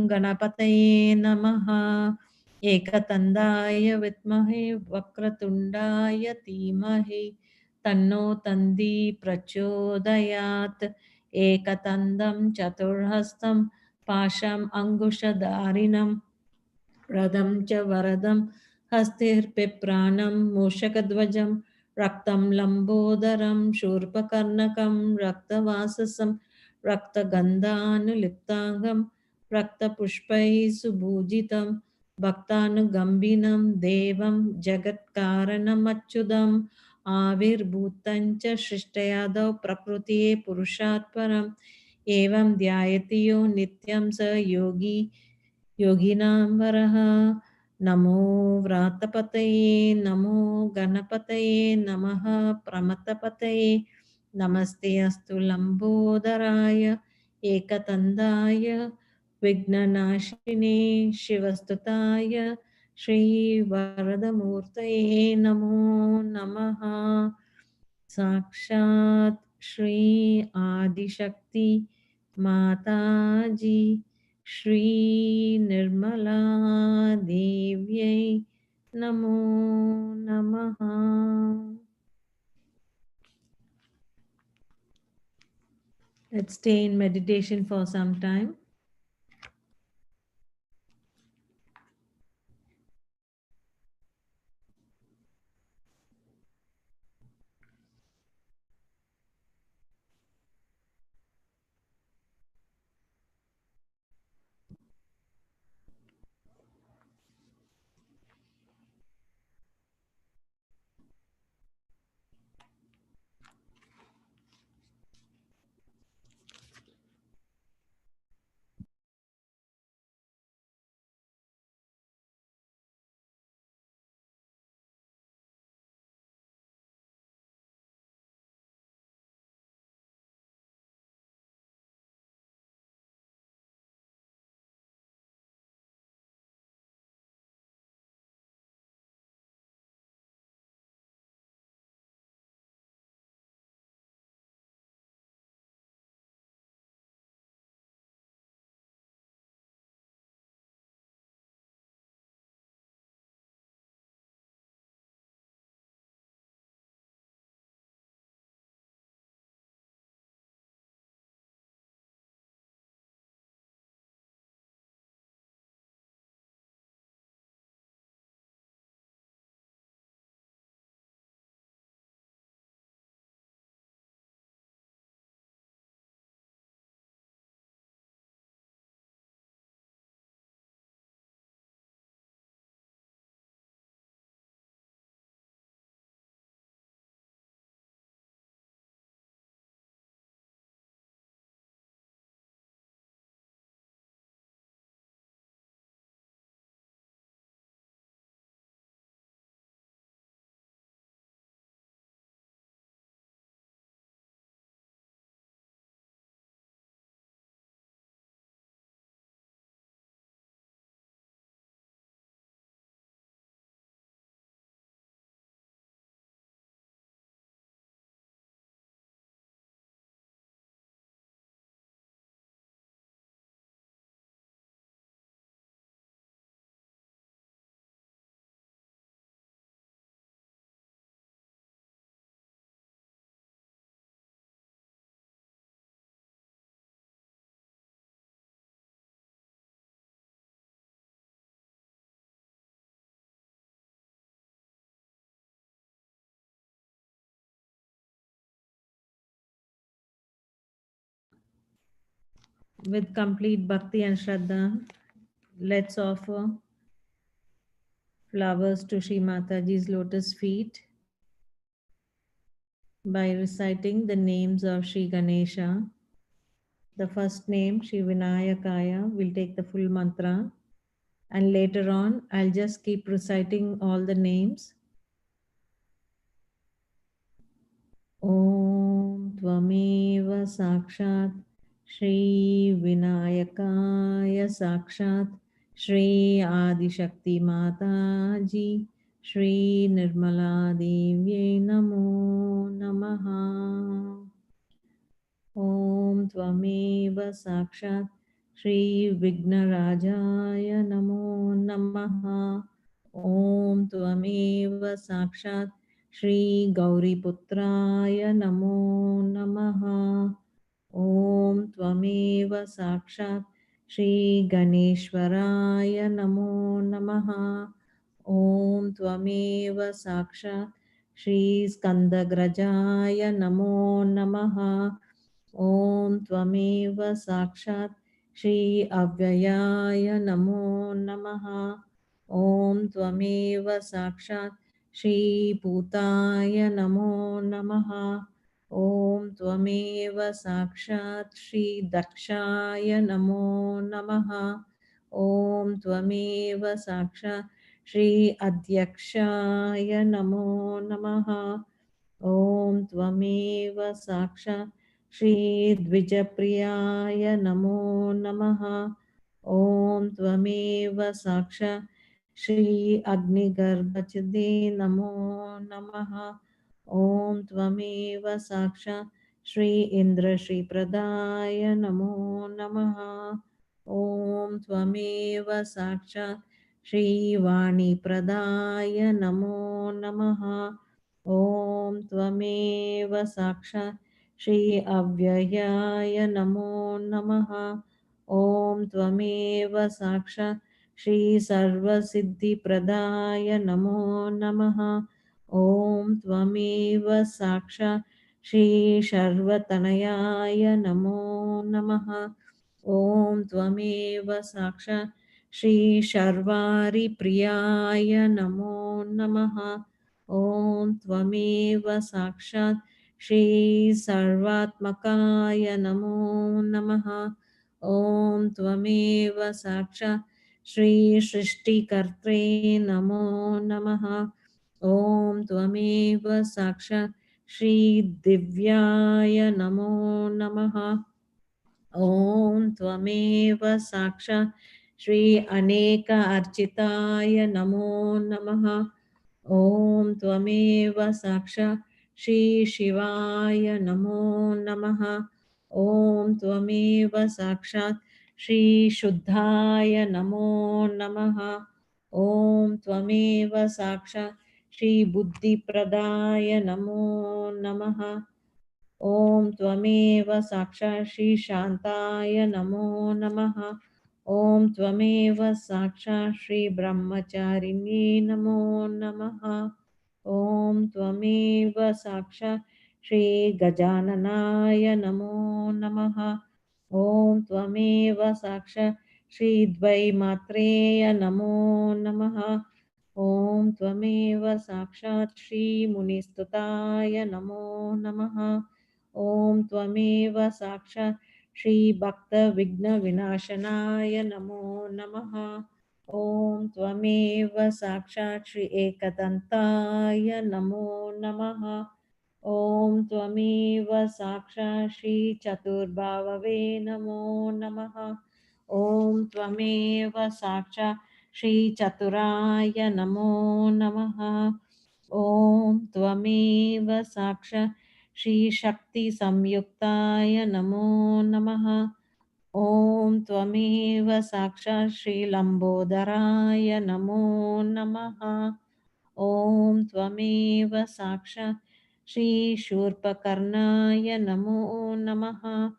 गणपतये नमः एकदन्ताय विद्महे वक्रतुण्डाय धीमहि तन्नो तन्दी प्रचोदयात् एकदन्तं चतुर्हस्तं पाशम् अङ्कुशधारिणं रदं च वरदं हस्तिर्बिभ्राणं मूषकध्वजं रक्तं लम्बोदरं शूर्पकर्णकं रक्तवाससं रक्तगन्धानुलिप्ताङ्गं रक्तपुष्पैः सुभूजितं भक्तानुगम्बिनं देवं जगत्कारणमच्युतम् आविर्भूतं च सृष्टयादौ प्रकृतिये पुरुषात् परम् एवं ध्यायति यो नित्यं स योगी योगिनां वरः नमो व्रातपतये नमो गणपतये नमः प्रमथपतये नमस्ते अस्तु लम्बोदराय एकदन्ताय विघ्ननाशिने शिवस्तुताय श्रीवरदमूर्तये नमो नमः साक्षात् श्री आदिशक्ति माताजी श्री निर्मला देव्यै नमो नमः Let's stay in meditation for some time. With complete bhakti and shraddha, let's offer flowers to Shri Mataji's lotus feet by reciting the names of Shri Ganesha. The first name, Shri Vinayakaya, will take the full mantra, and later on, I'll just keep reciting all the names. Om Tvameva Sakshat Shri Vinayakaya Sakshat Shri Adi Shakti Mataji Shri Nirmala Devye Namo Namaha. Om Tvameva Sakshat Shri Vignarajaya Namo Namaha. Om Tvameva Sakshat Shri Gauriputraya Namo Namaha. Om Tvameva Sakshat Shri Ganeshwaraya Namo Namaha. Om Tvameva Sakshat Shri Skandagrajaya Namo Namaha. Om Tvameva Sakshat Shri Avyayaya Namo Namaha. Om Tvameva Sakshat Shri Bhutaya Namo Namaha. Om Tvameva Sakshat Shri Dakshaya Namo Namaha. Om Tvameva Sakshat Shri Adhyakshaya Namo Namaha. Om Tvameva Sakshat Shri Dvijapriyaya Namo Namaha. Om Tvameva Sakshat Shri Agni-garbhachade Namo Namaha. Om Tvameva Sakshat Shri Indra Shri Pradaya Namo Namaha. Om Tvameva Sakshat Shri Vani Pradaya Namo Namaha. Om Tvameva Sakshat Shri Avyayaya Namo Namaha. Om Tvameva Sakshat Shri Sarva Siddhi Pradaya Namo Namaha. Om Tvameva Sakshat Shri Sharvatanayaya Namo Namaha. Om Tvameva Sakshat Shri Sharvari Priyaya Namo Namaha. Om Tvameva Sakshat Shri Sarvatmakaya Namo Namaha. Om Tvameva Sakshat Shri Srishti Kartre Namo Namaha. Om Tvameva Sakshat Shri Divyaya Namo Namaha. Om Tvameva Sakshat Shri Aneka Architaya Namo Namaha. Om Tvameva Sakshat Shri Shivaya Namo Namaha. Om Tvameva Sakshat Shri Shuddhaya Namo Namaha. Om Tvameva Sakshat Shri Buddhi Pradaya Namo Namaha. Om Tvameva Sakshat Shri Shantaya Namo Namaha. Om Tvameva Sakshat Shri Brahmacharini Namo Namaha. Om Tvameva Sakshat Shri Gajananaya Namo Namaha. Om Tvameva Sakshat Shri Dvaimatreya Namo Namaha. Om Tvameva Sakshat Shri Munistutaya Namo Namaha. Om Tvameva Sakshat Shri Bhakta Vigna Vinashanaya Namo Namaha. Om Tvameva Sakshat Shri Ekadantaya Namo Namaha. Om Tvameva Sakshat Shri Chaturbhavave Namo Namaha. Om Tvameva Sakshat Shri Chaturaya Namo Namaha. Om Tvameva Sakshat Shri Shakti Samyuktaya Namo Namaha. Om Tvameva Sakshat Shri Lambodharaya Namo Namaha. Om Tvameva Sakshat Shri Shurpakarnaya Namo Namaha.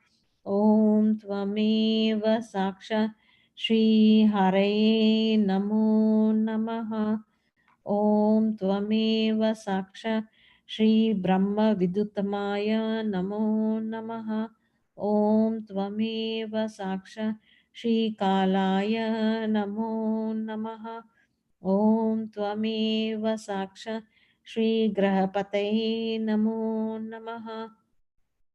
Om Tvameva Sakshat Shri Hare Namo Namaha. Om Tvameva Sakshat Shri Brahma Vidutamaya Namo Namaha. ॐ त्वमेव साक्षात् श्रीकालाय नमो नमः। ॐ त्वमेव साक्षात् श्रीग्रहपतये नमो नमः।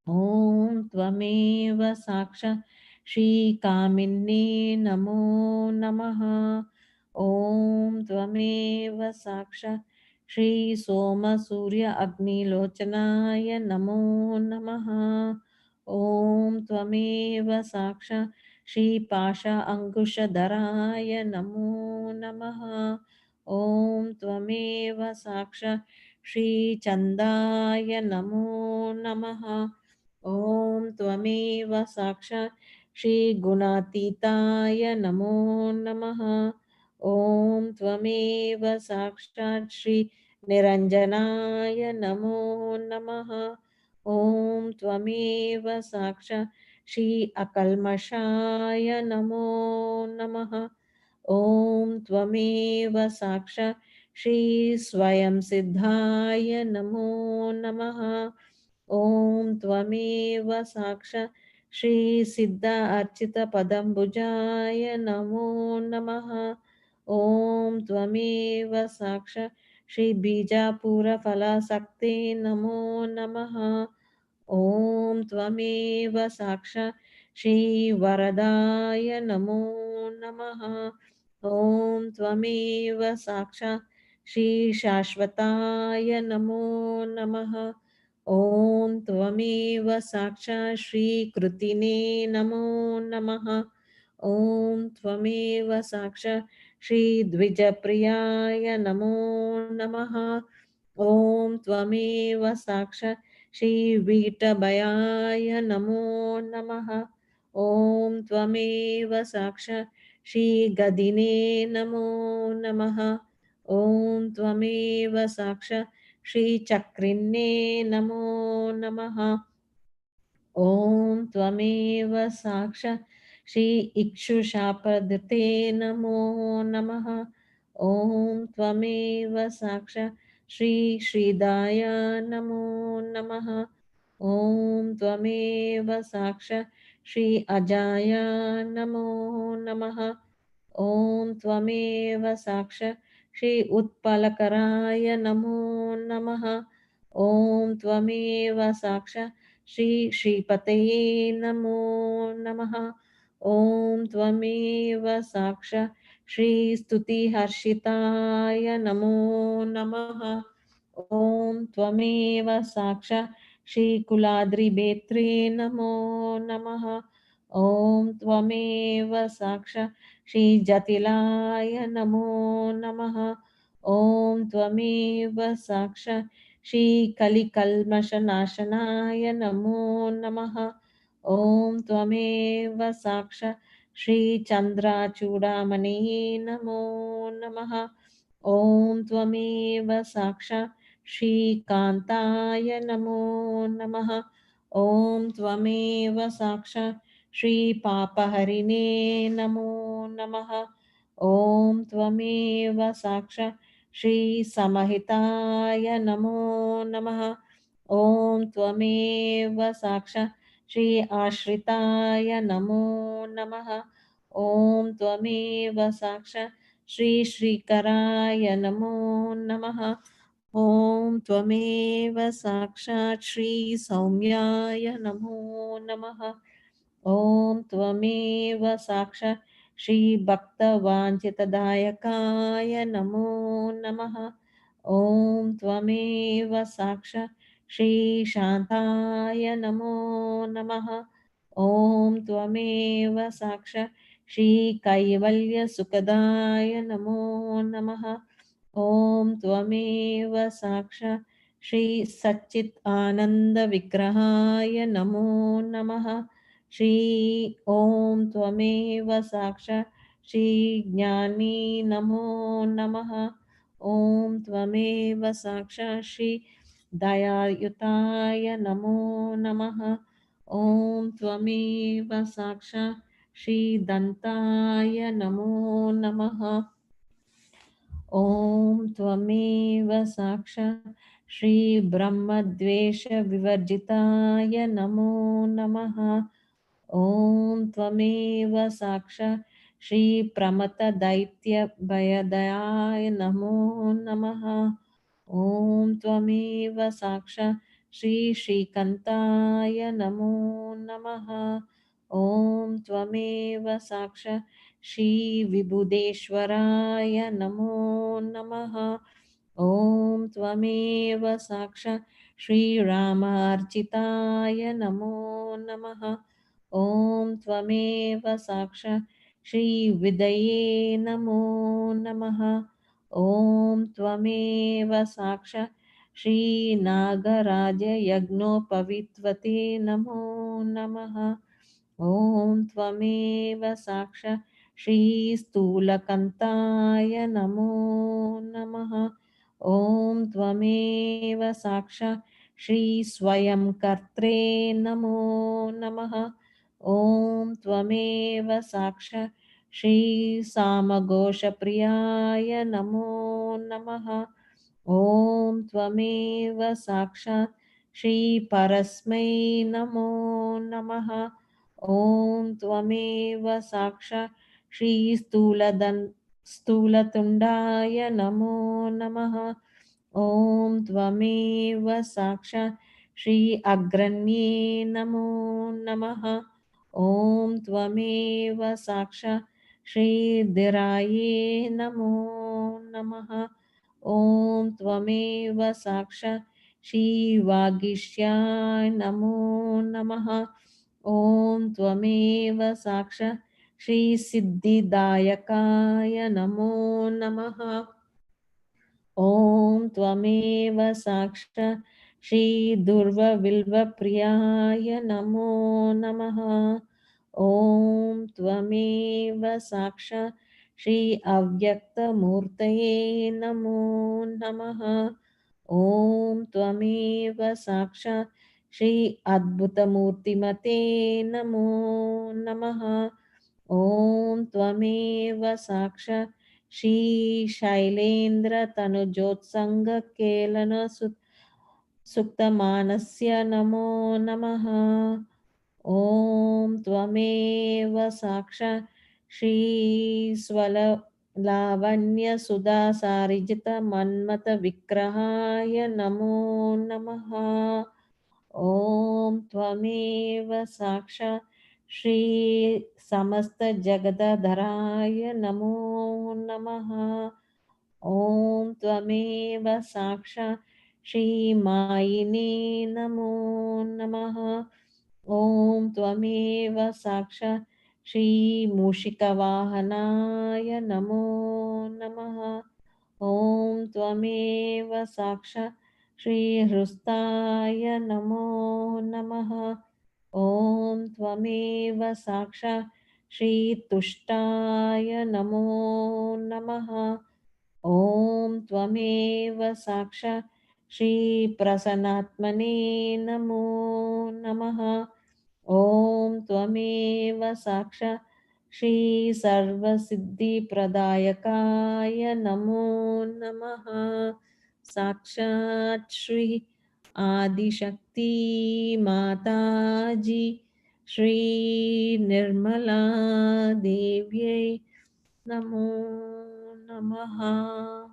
ॐ त्वमेव साक्षात् श्रीकामिन्ये नमो नमः। ॐ त्वमेव साक्षात् श्रीसोमसूर्य अग्निलोचनाय नमो नमः। ॐ त्वमेव साक्षात् श्रीपाश अङ्कुशधराय नमो नमः। ॐ त्वमेव साक्षात् श्रीचन्दाय नमो नमः। ॐ त्वमेव साक्षात् श्रीगुणातीताय नमो नमः। ॐ त्वमेव साक्षात् श्रीनिरञ्जनाय नमो नमः। ॐ त्वमेव साक्षात् श्री अकल्मषाय नमो नमः। ॐ त्वमेव साक्षात् श्री स्वयं सिद्धाय नमो नमः। ॐ त्वमेव साक्षात् श्री सिद्ध अर्चित पदंबुजाय नमो नमः। ॐ त्वमेव साक्षात् श्री बीजापुर फलासक्ते नमो नमः। ॐ त्वमेव साक्षात् श्री वरदाय नमो नमः। ॐ त्वमेव साक्षात् श्री शाश्वताय नमो नमः। ॐ त्वमेव साक्षात् श्रीकृतिने नमो नमः। ॐ त्वमेव साक्षात् श्रीद्विजप्रियाय नमो नमः। ॐ त्वमेव साक्षात् श्रीवीटभयाय नमो नमः। ॐ त्वमेव साक्षात् श्रीगदिने नमो नमः। ॐ त्वमेव साक्षात् श्रीचक्रिणे नमो नमः। ॐ त्वमेव साक्षात् श्री इक्षुशापदते नमो नमः। ॐ त्वमेव साक्षात् श्री श्रीदाय नमो नमः। ॐ त्वमेव साक्षात् श्री अजाय नमो नमः। ॐ त्वमेव साक्षात् श्री उत्पलकराय नमो नमः। ॐ त्वमेव साक्षात् श्री श्रीपतये नमो नमः। ॐ त्वमेव साक्षात् श्री स्तुतिहर्षिताय नमो नमः। ॐ त्वमेव साक्षात् श्री कुलाद्रिभेत्रे नमो नमः। ॐ त्वमेव साक्षात् श्री जटिलाय नमो नमः। ॐ त्वमेव साक्षात् श्री कलिकल्मषनाशनाय नमो नमः। ॐ त्वमेव साक्षात् श्री चन्द्राचूडामणये नमो नमः। ॐ त्वमेव साक्षात् श्रीकान्ताय नमो नमः। ॐ त्वमेव साक्षात् श्रीपापहरिणे नमो नमः। ॐ त्वमेव साक्षात् श्रीसमहिताय नमो नमः। ॐ त्वमेव साक्षात् श्री आश्रिताय नमो नमः। ॐ त्वमेव साक्षात् श्री श्रीकराय नमो नमः। ॐ त्वमेव साक्षात् श्री सौम्याय नमो नमः। ॐ त्वमेव साक्षात् श्री भक्तवाञ्छितदायकाय नमो नमः। ॐ त्वमेव साक्षात् श्री शान्ताय नमो नमः। ॐ त्वमेव साक्षात् श्री कैवल्यसुखदाय नमो नमः। ॐ त्वमेव साक्षात् श्री सच्चित् आनंद विग्रहाय नमो नमः। श्री ॐ त्वमेव साक्षात् श्री ज्ञानी नमो नमः। ॐ त्वमेव साक्षात् श्री दयायुताय नमो नमः। ॐ त्वमेव साक्षात् श्री दन्ताय नमो नमः। ॐ त्वमेव साक्षात् Shri Brahmadvesha Vivarjitaya Namo Namaha. Om Tvameva Saksha Shri Pramata Daitya Bhayadaya Namo Namaha. Om Tvameva Saksha Shri Kantaya Namo Namaha. Om Tvameva Saksha Shri Vibhudeshwaraya Namo Namaha. Om Tvameva Saksha Shri Rama Architaya Namo Namaha. Om Tvameva Saksha Shri Vidaye Namo Namaha. Om Tvameva Saksha Shri Nagaraja Yagnopavitvate Namo Namaha. Om Tvameva Saksha Shri Stulakantaya Namo Namaha. Om Tvameva Saksha Shri Swayam Kartre Namo Namaha. Om Tvameva Saksha Shri Samagosha Priyaya Namo Namaha. Om Tvameva Saksha Shri Parasmai Namo Namaha. Om Tvameva Saksha Shri Stulatundaya Namo Namaha. Om Tvameva Saksha Shri Agranye Namo Namaha. Om Tvameva Saksha Shri Dhiraye Namo Namaha. Om Tvameva Saksha Shri Vagishya Namo Namaha. Om Tvameva Saksha Shri Siddhidayakaya Namo Namaha. Om Tvameva Saksha Shri Durva Vilva Priyaya Namo Namaha. Om Tvameva Saksha Shri Avyakta Murtaye Namo Namaha. Om Tvameva Saksha Shri Adbhuta Murtimate Namo Namaha. Om Tvameva Saksha Shri Shailendra Tanujotsanga Kelana Suktamanasya Namo Namaha. Om Tvameva Saksha Shri Svala Lavanya Sudha Sarijita Manmata Vikrahaya Namo Namaha. Om Tvameva Saksha Shri Samasta Jagadadharaya Namo Namaha. Om Tvameva Saksha Shri Mayine Namo Namaha. Om Tvameva Saksha Shri Mushikavahanaya Namo Namaha. Om Tvameva Saksha Shri Hrustaya Namo Namaha. Om Tvameva Saksha Shri Tushtaya Namo Namaha. Om Tvameva Saksha Shri Prasanatmane Namo Namaha. Om Tvameva Saksha Shri Sarva Siddhi Pradayakaya Namo Namaha. Sakshat Shri Adi Shakti Mataji Shri Nirmala Devyai Namo Namaha.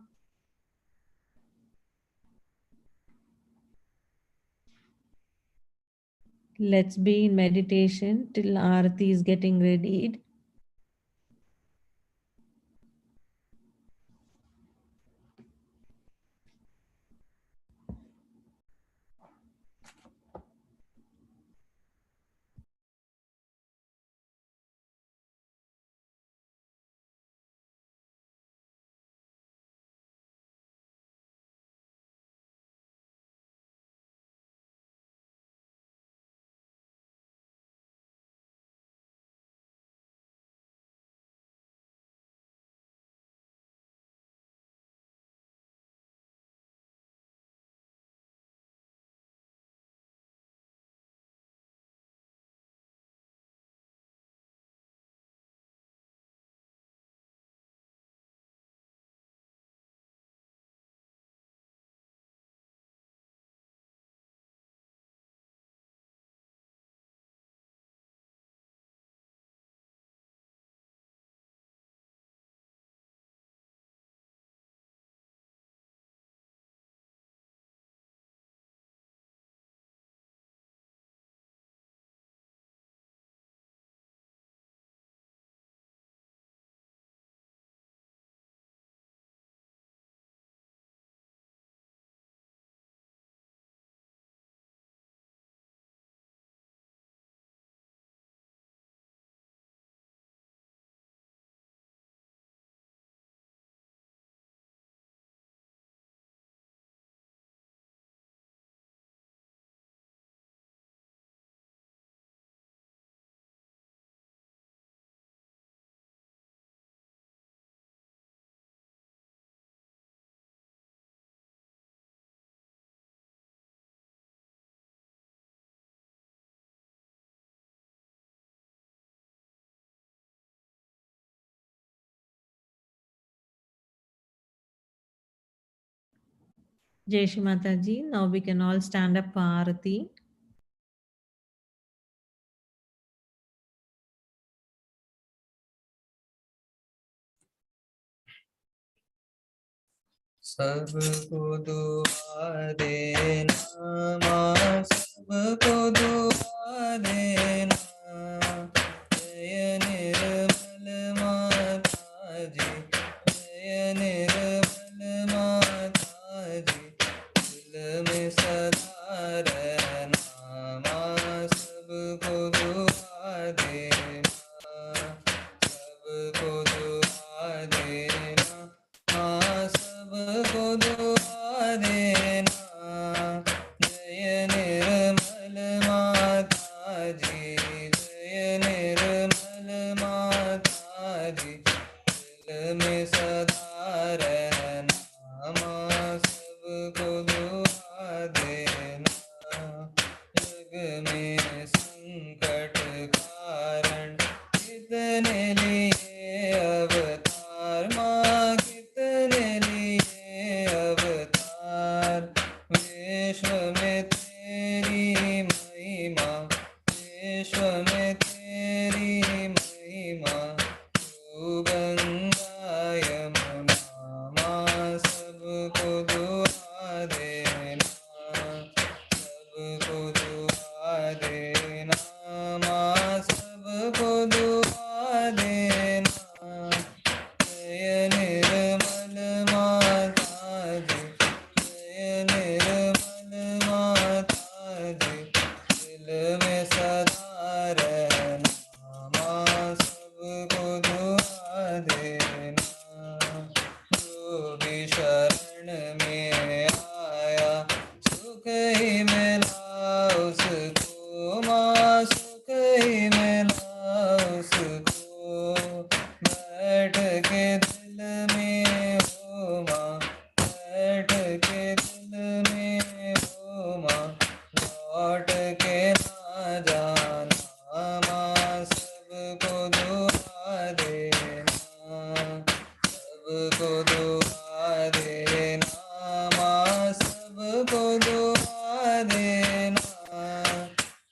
Let's be in meditation till Aarti is getting ready. Jai Shri Mataji. Now we can all stand up for Aarati. सबको दुआ देना माँ, सबको दुआ देना। जय निर्मल माता जी, जय निर्मल माता जी, दिल में सदा रहना माँ, सबको दुआ देना, सबको दुआ देना माँ, सबको दुआ देना। जय निर्मल माता जी, जय निर्मल माता जी, दिल में सदा रहना माँ, सबको दुआ देना। जग में संकट कारण कितने लिए अवतार माँ, कितने लिए अवतार। विश्व में तेरी महिमा, विश्व में तेरी महिमा। तू गंगा यमुना माँ, सबको दुआ देना, सबको दुआ देना माँ, सबको दुआ देना। जय निर्मल माता जी, जय निर्मल माता जी, दिल में सदा रहना माँ, सबको दुआ देना। जो भी शरण में आया सुख ही मिला उसको माँ, सुख ही मिला उसको। बैठ के दिल में हो माँ, बैठ के दिल में हो माँ, लौट के ना जाना माँ, सबको दुआ देना, सबको दुआ देना माँ, सबको दुआ देना।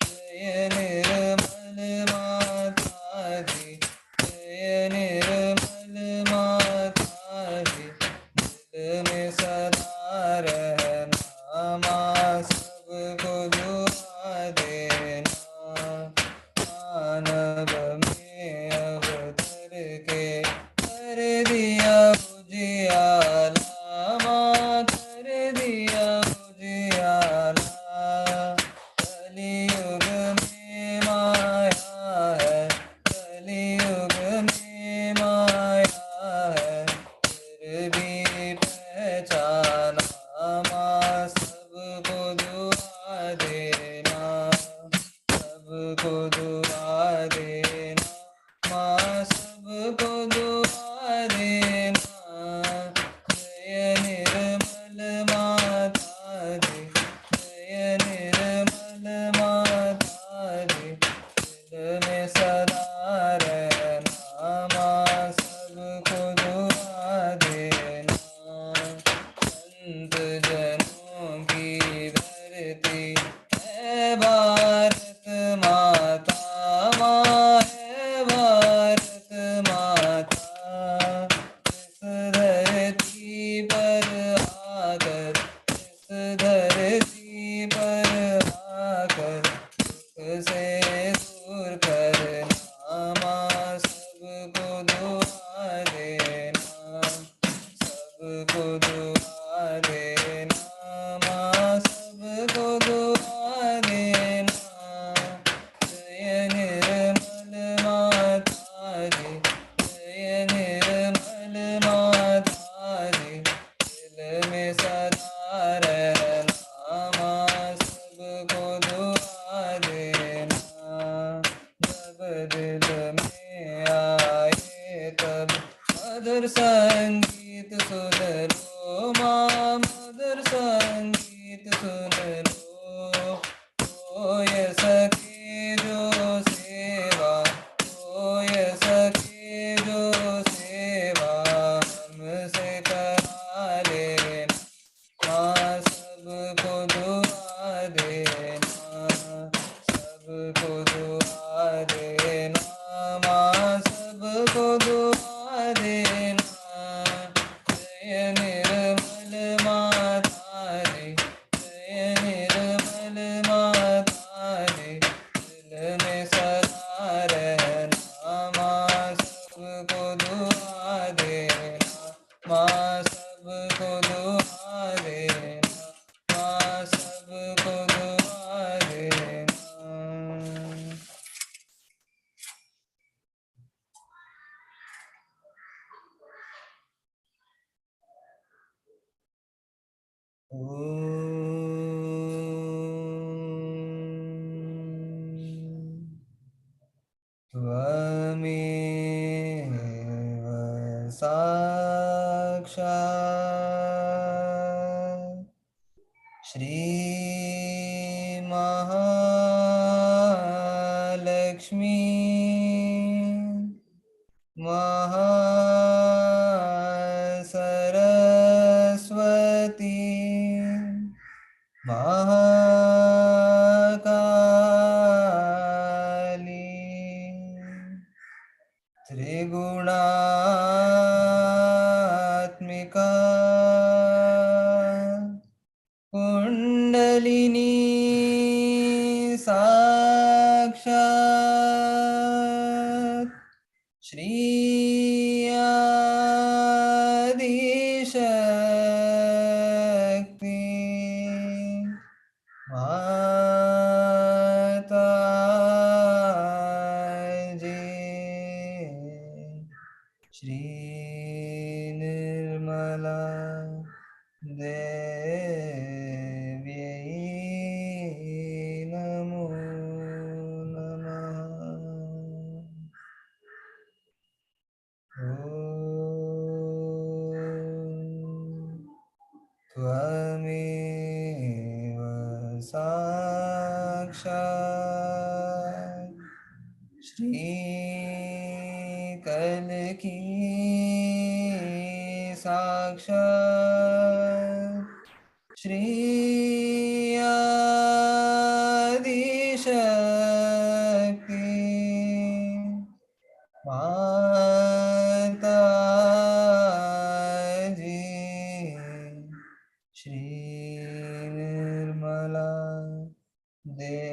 जय निर्मल माता जी, जय निर्मल माता जी, दिल में सदा रहना माँ, सबको दुआ देना। मानव में अवतर के कर दिया उजियाला माँ, कर दिया उजियाला। कलियुग में माया है, कलियुग में माया है, फिर भी पहचाना माँ, सबको दुआ देना, सबको दुआ देना माँ, सबको दुआ देना। जय निर्मल माता जी, जय निर्मल माता जी, दिल में सदा रहना माँ, सबको दुआ देना। संत जनों की धरती है भारत माता माँ, है भारत माता। इस धरती पर आकर, इस धरती पर आकर दुख से दूर करना माँ, सबको दुआ देना, सबको दुआ देना माँ, सबको दुआ देना। जय निर्मल माता जी, जय निर्मल माता जी, दिल में सदा रहना माँ, सबको दुआ देना। जब दिल में आए तब मधुर संगीत सुन लो माँ, मधुर संगीत सुन लो। होय सके जो सेवा, होय सके जो सेवा, हमसे करा लेना माँ, सबको दुआ देना, माँ सबको दुआ देना। जय निर्मल माता रे, जय निर्मल माता रे, दिल में सदा रहना। माँ सबको दुआ देना, माँ सबको दुआ देना, माँ सबको दुआ देना। त्वमेव साक्षात् श्री महालक्ष्मी महासरस्वती महाकाली त्रिगुणात्मिका कुण्डलिनी साक्षात् श्री आदिशक्ति माताजी। श्री निर्मला देव्यै नमो नमः। त्वमेव साक्षात् श्री कल्की साक्षात् श्री आदिशक्ति माताजी। श्री निर्मला देव्यै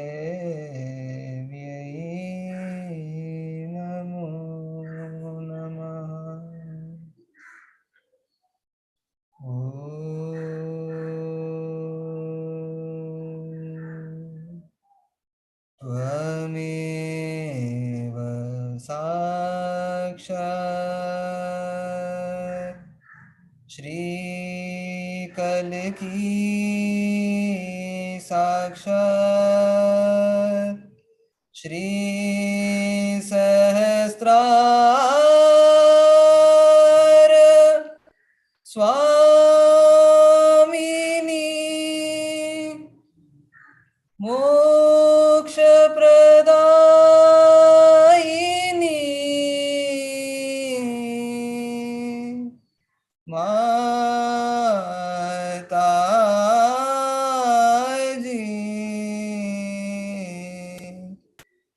नमो नमः। त्वमेव साक्षात् श्री कल्की साक्षात् श्री सहस्रार स्वामिनी मोक्षप्रदायिनी माताजी।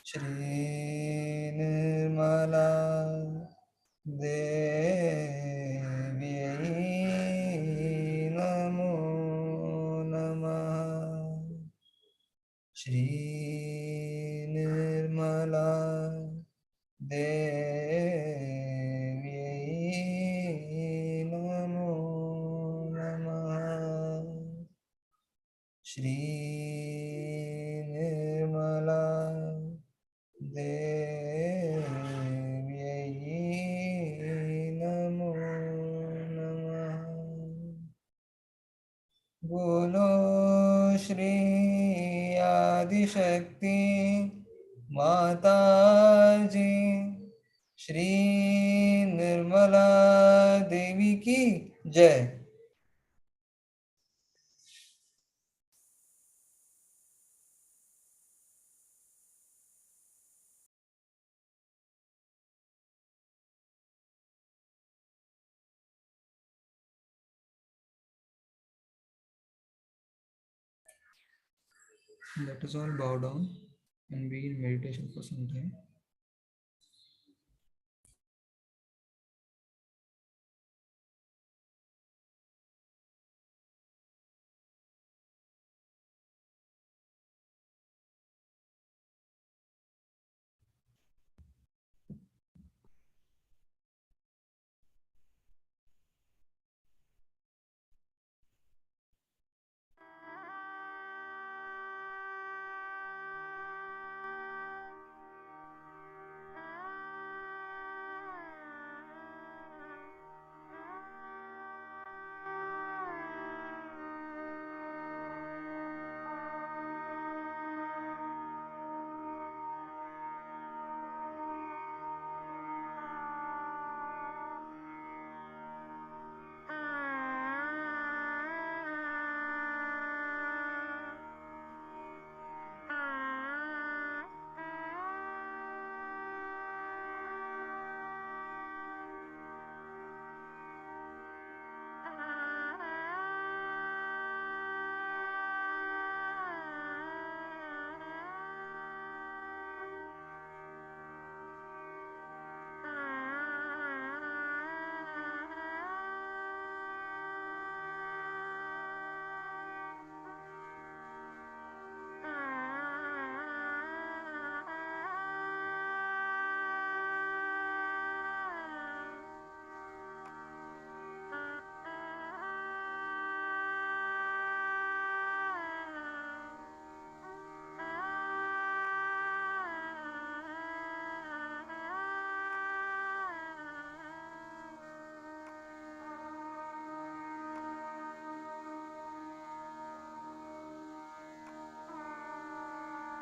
श्री निर्मला देव्यै नमो नमः। श्री निर्मला देव्यै नमो नमः। श्री निर्मला देव्यै नमो नमः। बोलो श्री आदिशक्ति माताजी श्री निर्मला देवी की जय। Let us all bow down. and be in meditation for some time.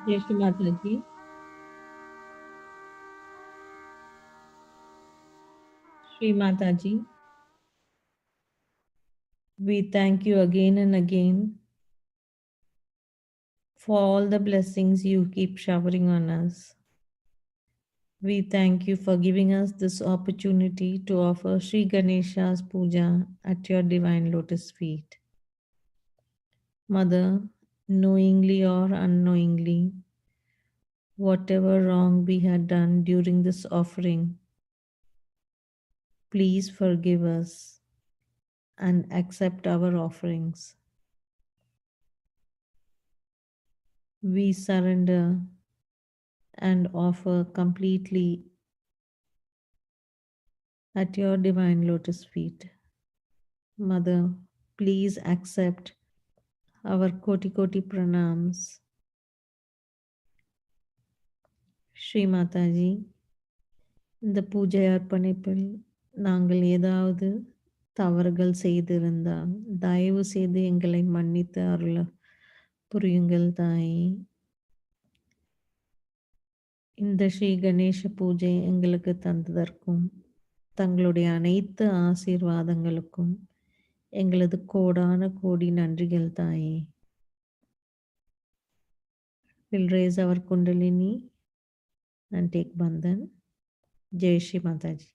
Jai Shri Mataji. Shri Mataji, we thank you again and again for all the blessings you keep showering on us. We thank you for giving us this opportunity to offer Shri Ganesha's Puja at your divine lotus feet. Mother, knowingly or unknowingly, whatever wrong we had done during this offering, please forgive us and accept our offerings. We surrender and offer completely at your divine lotus feet. Mother, please accept our koti koti pranams. Shri Mataji, இந்த பூஜை அர்ப்பணிப்பில் நாங்கள் ஏதாவது தவறுகள் செய்திருந்தால் தயவு செய்து எங்களை மன்னித்து அருள புரியுங்கள் தாயே. இந்த ஸ்ரீ கணேச பூஜை எங்களுக்கு தந்ததற்கும் தங்களுடைய அனைத்து ஆசீர்வாதங்களுக்கும் எங்களது கோடான கோடி நன்றிகள் தாயே. We'll raise our Kundalini and take Bandhan. Jai Shri Mataji.